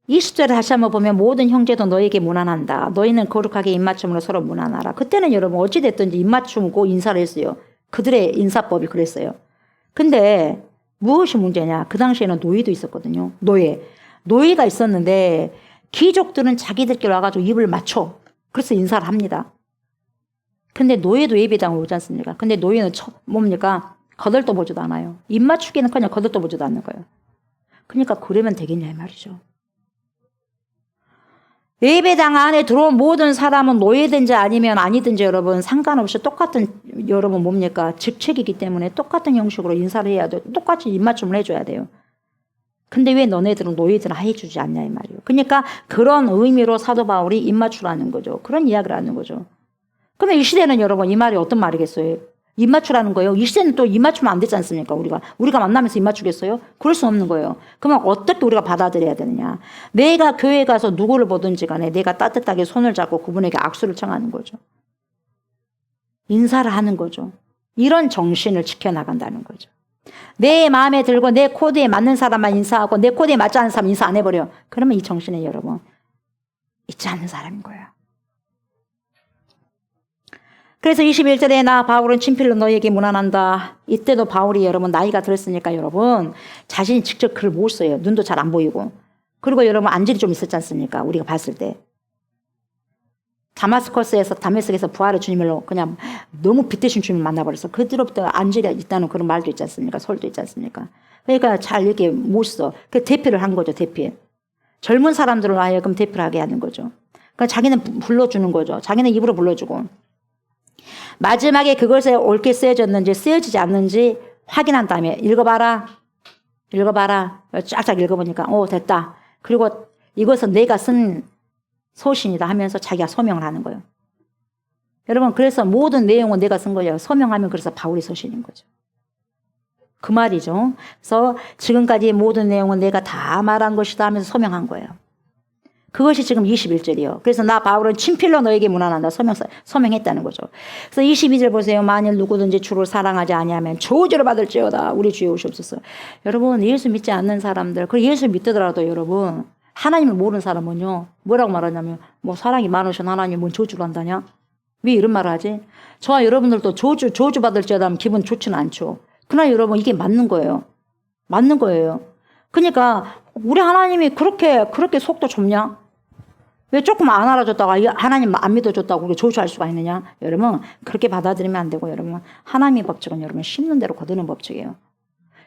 20절에 다시 한번 보면 모든 형제도 너에게 문안한다. 너희는 거룩하게 입맞춤으로 서로 문안하라. 그때는 여러분 어찌됐든지 입맞춤고 인사를 했어요. 그들의 인사법이 그랬어요. 근데 무엇이 문제냐? 그 당시에는 노예도 있었거든요. 노예가 있었는데 귀족들은 자기들끼리 와가지고 입을 맞춰. 그래서 인사를 합니다. 근데 노예도 예배당을 오지 않습니까? 근데 노예는 뭡니까? 거들떠 보지도 않아요. 입 맞추기는 그냥 거들떠 보지도 않는 거예요. 그러니까 그러면 되겠냐 이 말이죠. 예배당 안에 들어온 모든 사람은 노예든지 아니면 아니든지 여러분 상관없이 똑같은 여러분 뭡니까? 직책이기 때문에 똑같은 형식으로 인사를 해야 돼요. 똑같이 입맞춤을 해줘야 돼요. 근데 왜 너네들은 노예들은 해주지 않냐 이 말이에요. 그러니까 그런 의미로 사도 바울이 입맞추라는 거죠. 그런 이야기를 하는 거죠. 그러면 이 시대는 여러분 이 말이 어떤 말이겠어요? 입맞추라는 거예요. 이 시대는 또 입맞추면 안 되지 않습니까? 우리가 만나면서 입맞추겠어요? 그럴 수 없는 거예요. 그러면 어떻게 우리가 받아들여야 되느냐? 내가 교회 가서 누구를 보든지 간에 내가 따뜻하게 손을 잡고 그분에게 악수를 청하는 거죠. 인사를 하는 거죠. 이런 정신을 지켜나간다는 거죠. 내 마음에 들고 내 코드에 맞는 사람만 인사하고 내 코드에 맞지 않는 사람 인사 안 해버려. 그러면 이 정신에 여러분 있지 않는 사람인 거예요. 그래서 21절에 나 바울은 친필로 너에게 문안한다. 이때도 바울이 여러분 나이가 들었으니까 여러분 자신이 직접 글을 못 써요. 눈도 잘 안 보이고. 그리고 여러분 안질이 좀 있었지 않습니까? 우리가 봤을 때. 다메섹에서 부활의 주님을 그냥 너무 빛대신 주님을 만나버렸어. 그 뒤로부터 안질이 있다는 그런 말도 있지 않습니까? 설도 있지 않습니까? 그러니까 잘 이렇게 못 써. 그 대피를 한 거죠. 대피. 젊은 사람들을 하여금 대피를 하게 하는 거죠. 그러니까 자기는 불러주는 거죠. 자기는 입으로 불러주고. 마지막에 그것에 옳게 쓰여졌는지 쓰여지지 않는지 확인한 다음에 읽어봐라. 쫙쫙 읽어보니까 됐다. 그리고 이것은 내가 쓴 소신이다 하면서 자기가 서명을 하는 거예요. 여러분 그래서 모든 내용은 내가 쓴 거예요. 서명하면 그래서 바울이 서신인 거죠. 그 말이죠. 그래서 지금까지 모든 내용은 내가 다 말한 것이다 하면서 서명한 거예요. 그것이 지금 21절이요. 그래서 나 바울은 친필로 너에게 문안한다. 서명했다는 거죠. 그래서 22절 보세요. 만일 누구든지 주를 사랑하지 아니하면 저주를 받을지어다. 우리 주여 오시옵소서. 여러분 예수 믿지 않는 사람들 그리고 예수 믿더라도 여러분 하나님을 모르는 사람은요. 뭐라고 말하냐면 뭐 사랑이 많으신 하나님 뭔 저주를 한다냐? 왜 이런 말을 하지? 저와 여러분들도 저주 받을지어다 하면 기분 좋지는 않죠. 그러나 여러분 이게 맞는 거예요. 맞는 거예요. 그러니까 우리 하나님이 그렇게 속도 좁냐? 왜 조금 안 알아줬다가 하나님 안 믿어줬다고 우리가 저주할 수가 있느냐? 여러분 그렇게 받아들이면 안 되고 여러분 하나님의 법칙은 여러분 심는 대로 거두는 법칙이에요.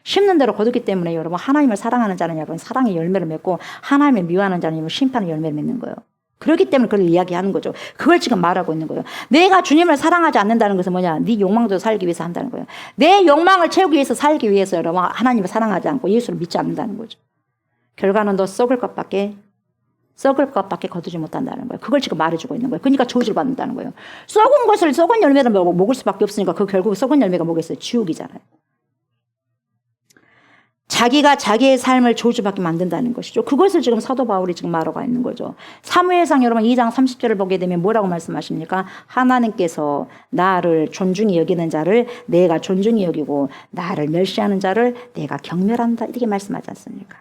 심는 대로 거두기 때문에 여러분 하나님을 사랑하는 자는 여러분 사랑의 열매를 맺고 하나님을 미워하는 자는 여러분 심판의 열매를 맺는 거예요. 그렇기 때문에 그걸 이야기하는 거죠. 그걸 지금 말하고 있는 거예요. 내가 주님을 사랑하지 않는다는 것은 뭐냐? 네 욕망도 살기 위해서 한다는 거예요. 내 욕망을 채우기 위해서 살기 위해서 여러분 하나님을 사랑하지 않고 예수를 믿지 않는다는 거죠. 결과는 너 썩을 것밖에 거두지 못한다는 거예요. 그걸 지금 말해주고 있는 거예요. 그러니까 저주를 받는다는 거예요. 썩은 열매를 먹을 수밖에 없으니까 그 결국 썩은 열매가 뭐겠어요? 지옥이잖아요. 자기가 자기의 삶을 저주받게 만든다는 것이죠. 그것을 지금 사도 바울이 지금 말하고 있는 거죠. 사무엘상 여러분 2장 30절을 보게 되면 뭐라고 말씀하십니까? 하나님께서 나를 존중히 여기는 자를 내가 존중히 여기고 나를 멸시하는 자를 내가 경멸한다. 이렇게 말씀하지 않습니까?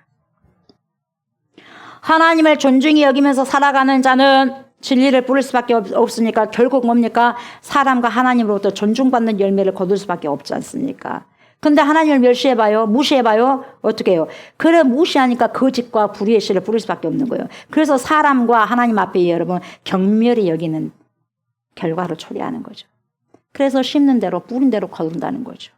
하나님을 존중히 여기면서 살아가는 자는 진리를 뿌릴 수밖에 없으니까 결국 뭡니까? 사람과 하나님으로부터 존중받는 열매를 거둘 수밖에 없지 않습니까? 근데 하나님을 멸시해봐요. 무시해봐요. 어떻게 해요? 그래 무시하니까 거짓과 불의의 씨를 뿌릴 수밖에 없는 거예요. 그래서 사람과 하나님 앞에 여러분 경멸히 여기는 결과를 초래하는 거죠. 그래서 심는 대로 뿌린 대로 거둔다는 거죠.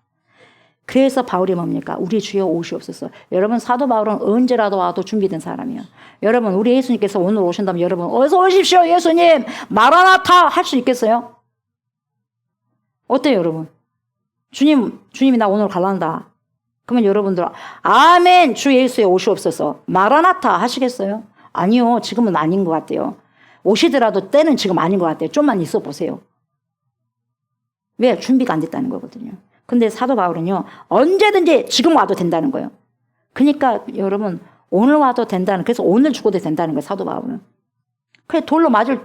그래서 바울이 뭡니까? 우리 주여 오시옵소서. 여러분 사도 바울은 언제라도 와도 준비된 사람이에요. 여러분 우리 예수님께서 오늘 오신다면 여러분 어서 오십시오 예수님 마라나타 할 수 있겠어요? 어때요 여러분? 주님이 나 오늘 갈란다. 그러면 여러분들 아멘 주 예수에 오시옵소서 마라나타 하시겠어요? 아니요 지금은 아닌 것 같아요. 오시더라도 때는 지금 아닌 것 같아요. 좀만 있어 보세요. 왜? 준비가 안 됐다는 거거든요. 근데 사도 바울은요 언제든지 지금 와도 된다는 거예요. 그러니까 여러분 오늘 와도 된다는 그래서 오늘 죽어도 된다는 거예요. 사도 바울은. 그래 돌로 맞을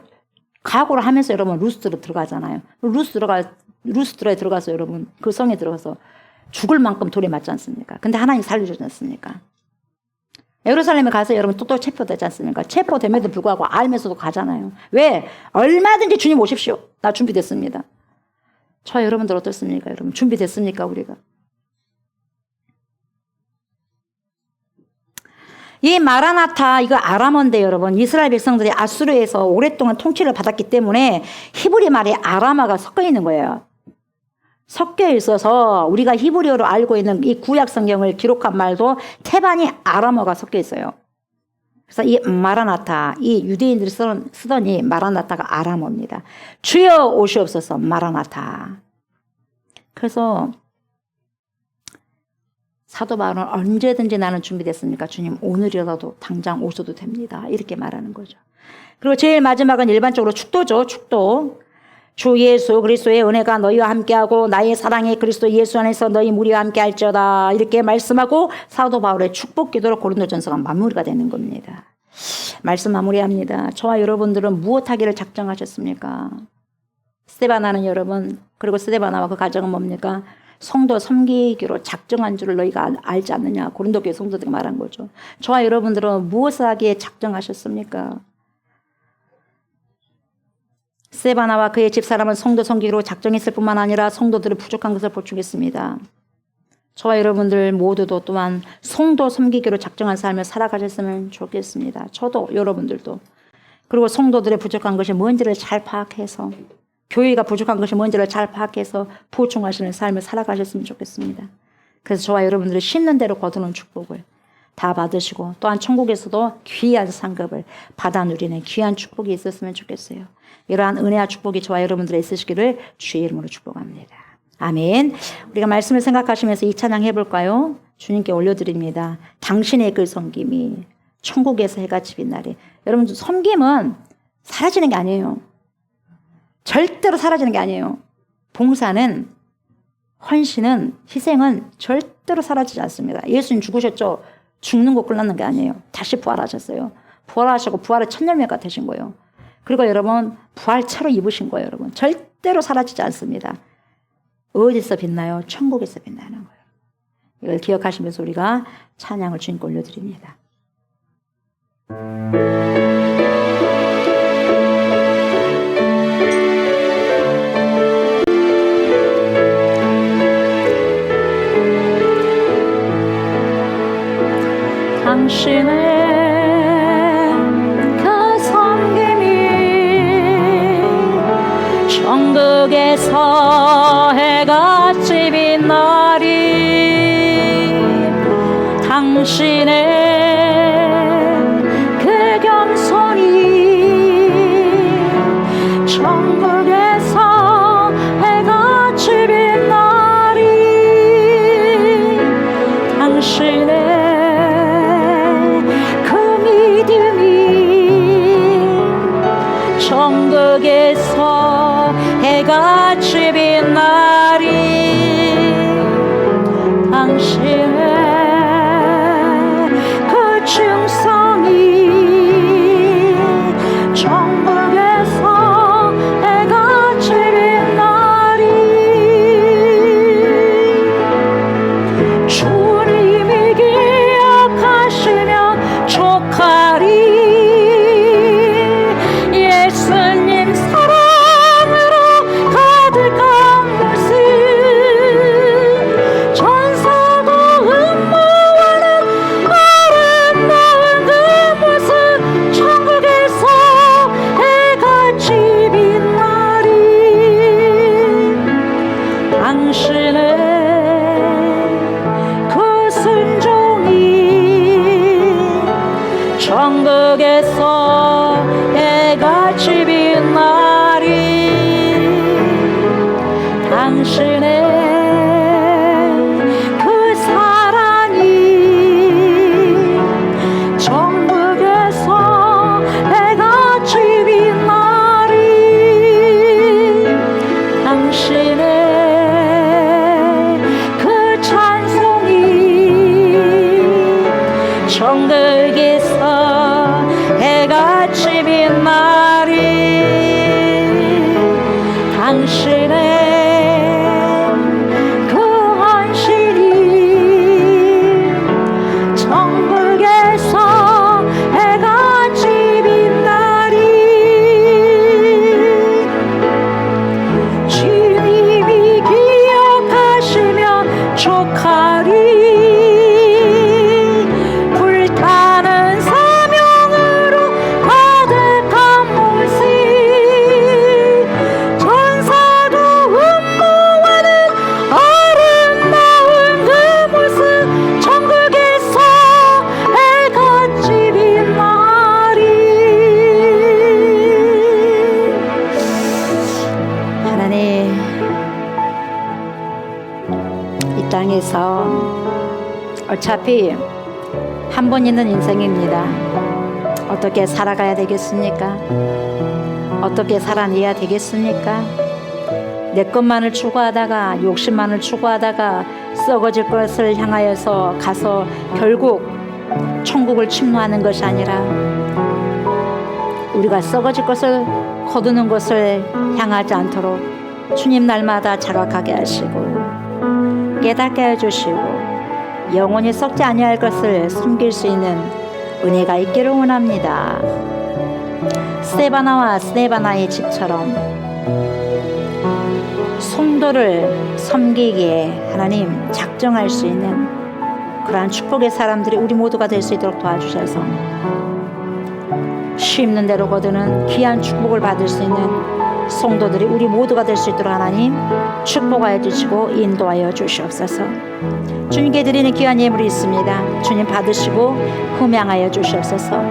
각오를 하면서 여러분 루스드로 들어가잖아요. 루스드라에 들어가서 여러분 그 성에 들어가서 죽을 만큼 돌에 맞지 않습니까? 근데 하나님 살려주지 않습니까? 예루살렘에 가서 여러분 또 체포되지 않습니까? 체포됨에도 불구하고 알면서도 가잖아요. 왜? 얼마든지 주님 오십시오. 나 준비됐습니다. 저 여러분들 어떻습니까? 여러분 준비됐습니까? 우리가 이 마라나타 이거 아람어인데 여러분 이스라엘 백성들이 아수르에서 오랫동안 통치를 받았기 때문에 히브리 말에 아람어가 섞여 있는 거예요. 섞여 있어서 우리가 히브리어로 알고 있는 이 구약 성경을 기록한 말도 태반이 아람어가 섞여 있어요. 그래서 이 마라나타, 이 유대인들이 쓰던 이 마라나타가 아람어입니다. 주여 오시옵소서 마라나타. 그래서 사도 바울은 언제든지 나는 준비됐습니까? 주님 오늘이라도 당장 오셔도 됩니다. 이렇게 말하는 거죠. 그리고 제일 마지막은 일반적으로 축도죠. 축도. 주 예수 그리스도의 은혜가 너희와 함께하고 나의 사랑이 그리스도 예수 안에서 너희 무리와 함께할지어다 이렇게 말씀하고 사도 바울의 축복 기도로 고린도전서가 마무리가 되는 겁니다. 말씀 마무리합니다. 저와 여러분들은 무엇하기를 작정하셨습니까? 스데바나는 여러분 그리고 스데바나와 그 가정은 뭡니까? 성도 섬기기로 작정한 줄을 너희가 알지 않느냐 고린도교회 성도들이 말한 거죠. 저와 여러분들은 무엇을 하기에 작정하셨습니까? 스데바나와 그의 집사람은 성도 섬기기로 작정했을 뿐만 아니라 성도들의 부족한 것을 보충했습니다. 저와 여러분들 모두도 또한 성도 섬기기로 작정한 삶을 살아가셨으면 좋겠습니다. 저도 여러분들도. 그리고 성도들의 부족한 것이 뭔지를 잘 파악해서 교회가 부족한 것이 뭔지를 잘 파악해서 보충하시는 삶을 살아가셨으면 좋겠습니다. 그래서 저와 여러분들이 심는 대로 거두는 축복을 다 받으시고 또한 천국에서도 귀한 상급을 받아 누리는 귀한 축복이 있었으면 좋겠어요. 이러한 은혜와 축복이 저와 여러분들에 있으시기를 주의 이름으로 축복합니다. 아멘. 우리가 말씀을 생각하시면서 이 찬양 해볼까요? 주님께 올려드립니다. 당신의 그 섬김이 천국에서 해같이 빛나리. 여러분 섬김은 사라지는 게 아니에요. 절대로 사라지는 게 아니에요. 봉사는 헌신은 희생은 절대로 사라지지 않습니다. 예수님 죽으셨죠? 죽는 거 끝났는 게 아니에요. 다시 부활하셨어요. 부활하시고 부활의 첫 열매가 되신 거예요. 그리고 여러분 부활체로 입으신 거예요. 여러분 절대로 사라지지 않습니다. 어디서 빛나요? 천국에서 빛나는 거예요. 이걸 기억하시면서 우리가 찬양을 주님께 올려드립니다. 당신의 그 섬김이 천국에서 해같이 빛나리. 당신의 그 겸손이 천국에서 해같이 빛나리. 당신의 천국에서 해같이 빛나리. 당신의 정극에서 해같이 빛나리 당신의 그 안실이 정극에서 해같이 빛나리 주님이 기억하시면 족하리 불타는 사명으로 가득한 모습 전사도 음모하는 아름다운 그 모습 천국에서 해같이 빛나리 하나님, 이 땅에서 어차피 한 번 있는 인생입니다. 어떻게 살아가야 되겠습니까? 어떻게 살아내야 되겠습니까? 내 것만을 추구하다가 욕심만을 추구하다가 썩어질 것을 향하여서 가서 결국 천국을 침노하는 것이 아니라 우리가 썩어질 것을 거두는 것을 향하지 않도록 주님 날마다 자각하게 하시고 깨닫게 해주시고 영원히 썩지 아니할 것을 숨길 수 있는 은혜가 있기를 원합니다. 스데바나와 스데바나의 집처럼 성도를 섬기기에 하나님 작정할 수 있는 그러한 축복의 사람들이 우리 모두가 될 수 있도록 도와주셔서 쉬는 대로 거두는 귀한 축복을 받을 수 있는 성도들이 우리 모두가 될 수 있도록 하나님 축복하여 주시고 인도하여 주시옵소서. 주님께 드리는 귀한 예물이 있습니다. 주님 받으시고 흠양하여 주시옵소서.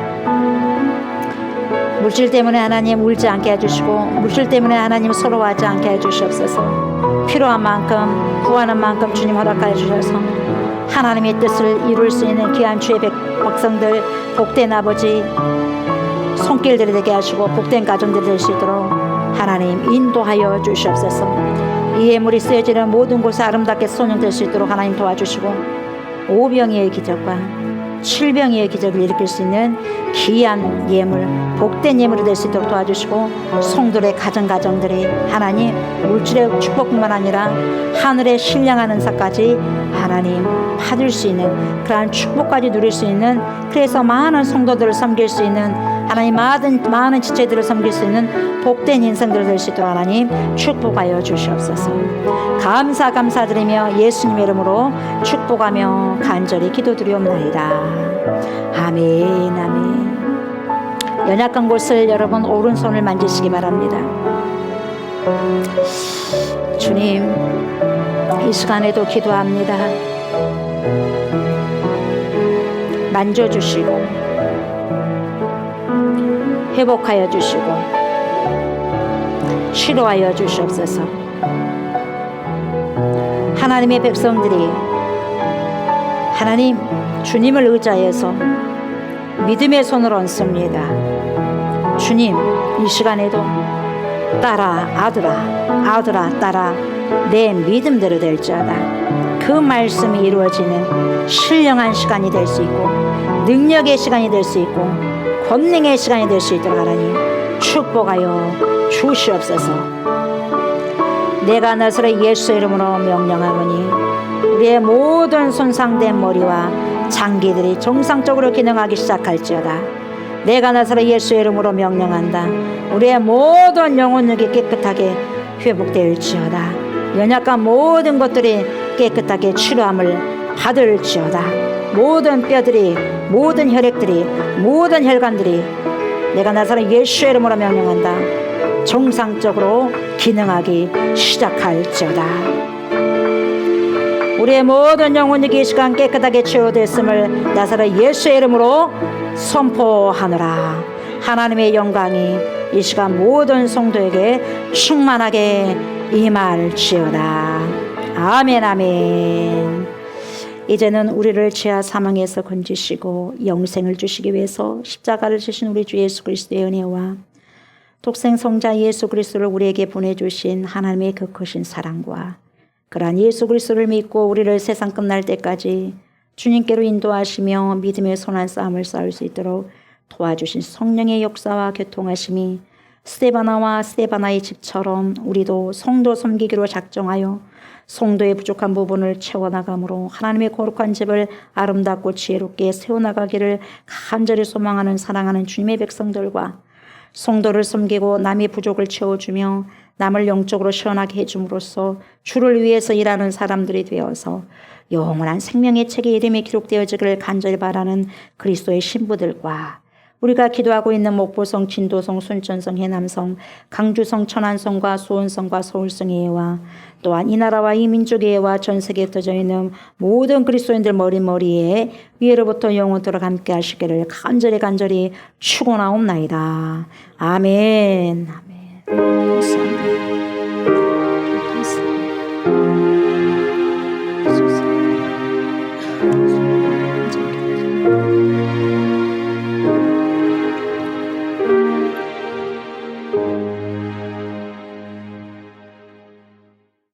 물질 때문에 하나님 울지 않게 해주시고 물질 때문에 하나님 서러워하지 않게 해주시옵소서. 필요한 만큼 구하는 만큼 주님 허락하여 주셔서 하나님의 뜻을 이룰 수 있는 귀한 주의 백성들 복된 아버지 손길들이 되게 하시고 복된 가정들이 될 수 있도록 하나님 인도하여 주시옵소서. 이 예물이 쓰여지는 모든 곳에 아름답게 손용될 수 있도록 하나님 도와주시고 오병이의 기적과 칠병이의 기적을 일으킬 수 있는 귀한 예물 복된 예물이 될 수 있도록 도와주시고 성도의 가정들이 하나님 물질의 축복뿐만 아니라 하늘의 신령한 은사까지 하나님 받을 수 있는 그러한 축복까지 누릴 수 있는 그래서 많은 성도들을 섬길 수 있는 하나님 많은 지체들을 섬길 수 있는 복된 인생들을 될 수 있도록 하나님 축복하여 주시옵소서. 감사드리며 예수님의 이름으로 축복하며 간절히 기도드리옵나이다. 아멘 아멘. 연약한 곳을 여러분 오른손을 만지시기 바랍니다. 주님 이 시간에도 기도합니다. 만져주시고 회복하여 주시고 치료하여 주시옵소서. 하나님의 백성들이 하나님 주님을 의지하여서 믿음의 손을 얹습니다. 주님 이 시간에도 딸아 아들아 딸아 내 믿음대로 될지어다. 그 말씀이 이루어지는 신령한 시간이 될 수 있고 능력의 시간이 될 수 있고 권능의 시간이 될 수 있도록 하나님 축복하여 주시옵소서. 내가 나사렛 예수의 이름으로 명령하노니 우리의 모든 손상된 머리와 장기들이 정상적으로 기능하기 시작할지어다. 내가 나사렛 예수의 이름으로 명령한다. 우리의 모든 영혼력이 깨끗하게 회복될지어다. 연약한 모든 것들이 깨끗하게 치료함을 받을지어다. 모든 뼈들이 모든 혈액들이 모든 혈관들이 내가 나사렛 예수의 이름으로 명령한다. 정상적으로 기능하기 시작할지어다. 우리의 모든 영혼이 이 시간 깨끗하게 치유됐음을 나사렛 예수의 이름으로 선포하노라. 하나님의 영광이 이 시간 모든 성도에게 충만하게 임할지어다. 아멘 아멘. 이제는 우리를 죄와 사망에서 건지시고 영생을 주시기 위해서 십자가를 지신 우리 주 예수 그리스도의 은혜와 독생 성자 예수 그리스도를 우리에게 보내주신 하나님의 그 크신 사랑과 그러한 예수 그리스도를 믿고 우리를 세상 끝날 때까지 주님께로 인도하시며 믿음의 선한 싸움을 싸울 수 있도록 도와주신 성령의 역사와 교통하심이 스데바나와 스데바나의 집처럼 우리도 성도 섬기기로 작정하여 성도의 부족한 부분을 채워나감으로 하나님의 거룩한 집을 아름답고 지혜롭게 세워나가기를 간절히 소망하는 사랑하는 주님의 백성들과 성도를 섬기고 남의 부족을 채워주며 남을 영적으로 시원하게 해줌으로써 주를 위해서 일하는 사람들이 되어서 영원한 생명의 책에 이름이 기록되어지기를 간절히 바라는 그리스도의 신부들과 우리가 기도하고 있는 목포성, 진도성, 순천성, 해남성, 강주성, 천안성과 수원성과 서울성의 예와 또한 이 나라와 이 민족의 예와 전 세계에 흩어져 있는 모든 그리스도인들 머리머리에 위에로부터 영원토록 함께 하시기를 간절히 축원하옵나이다. 아멘. 아멘. 감사합니다.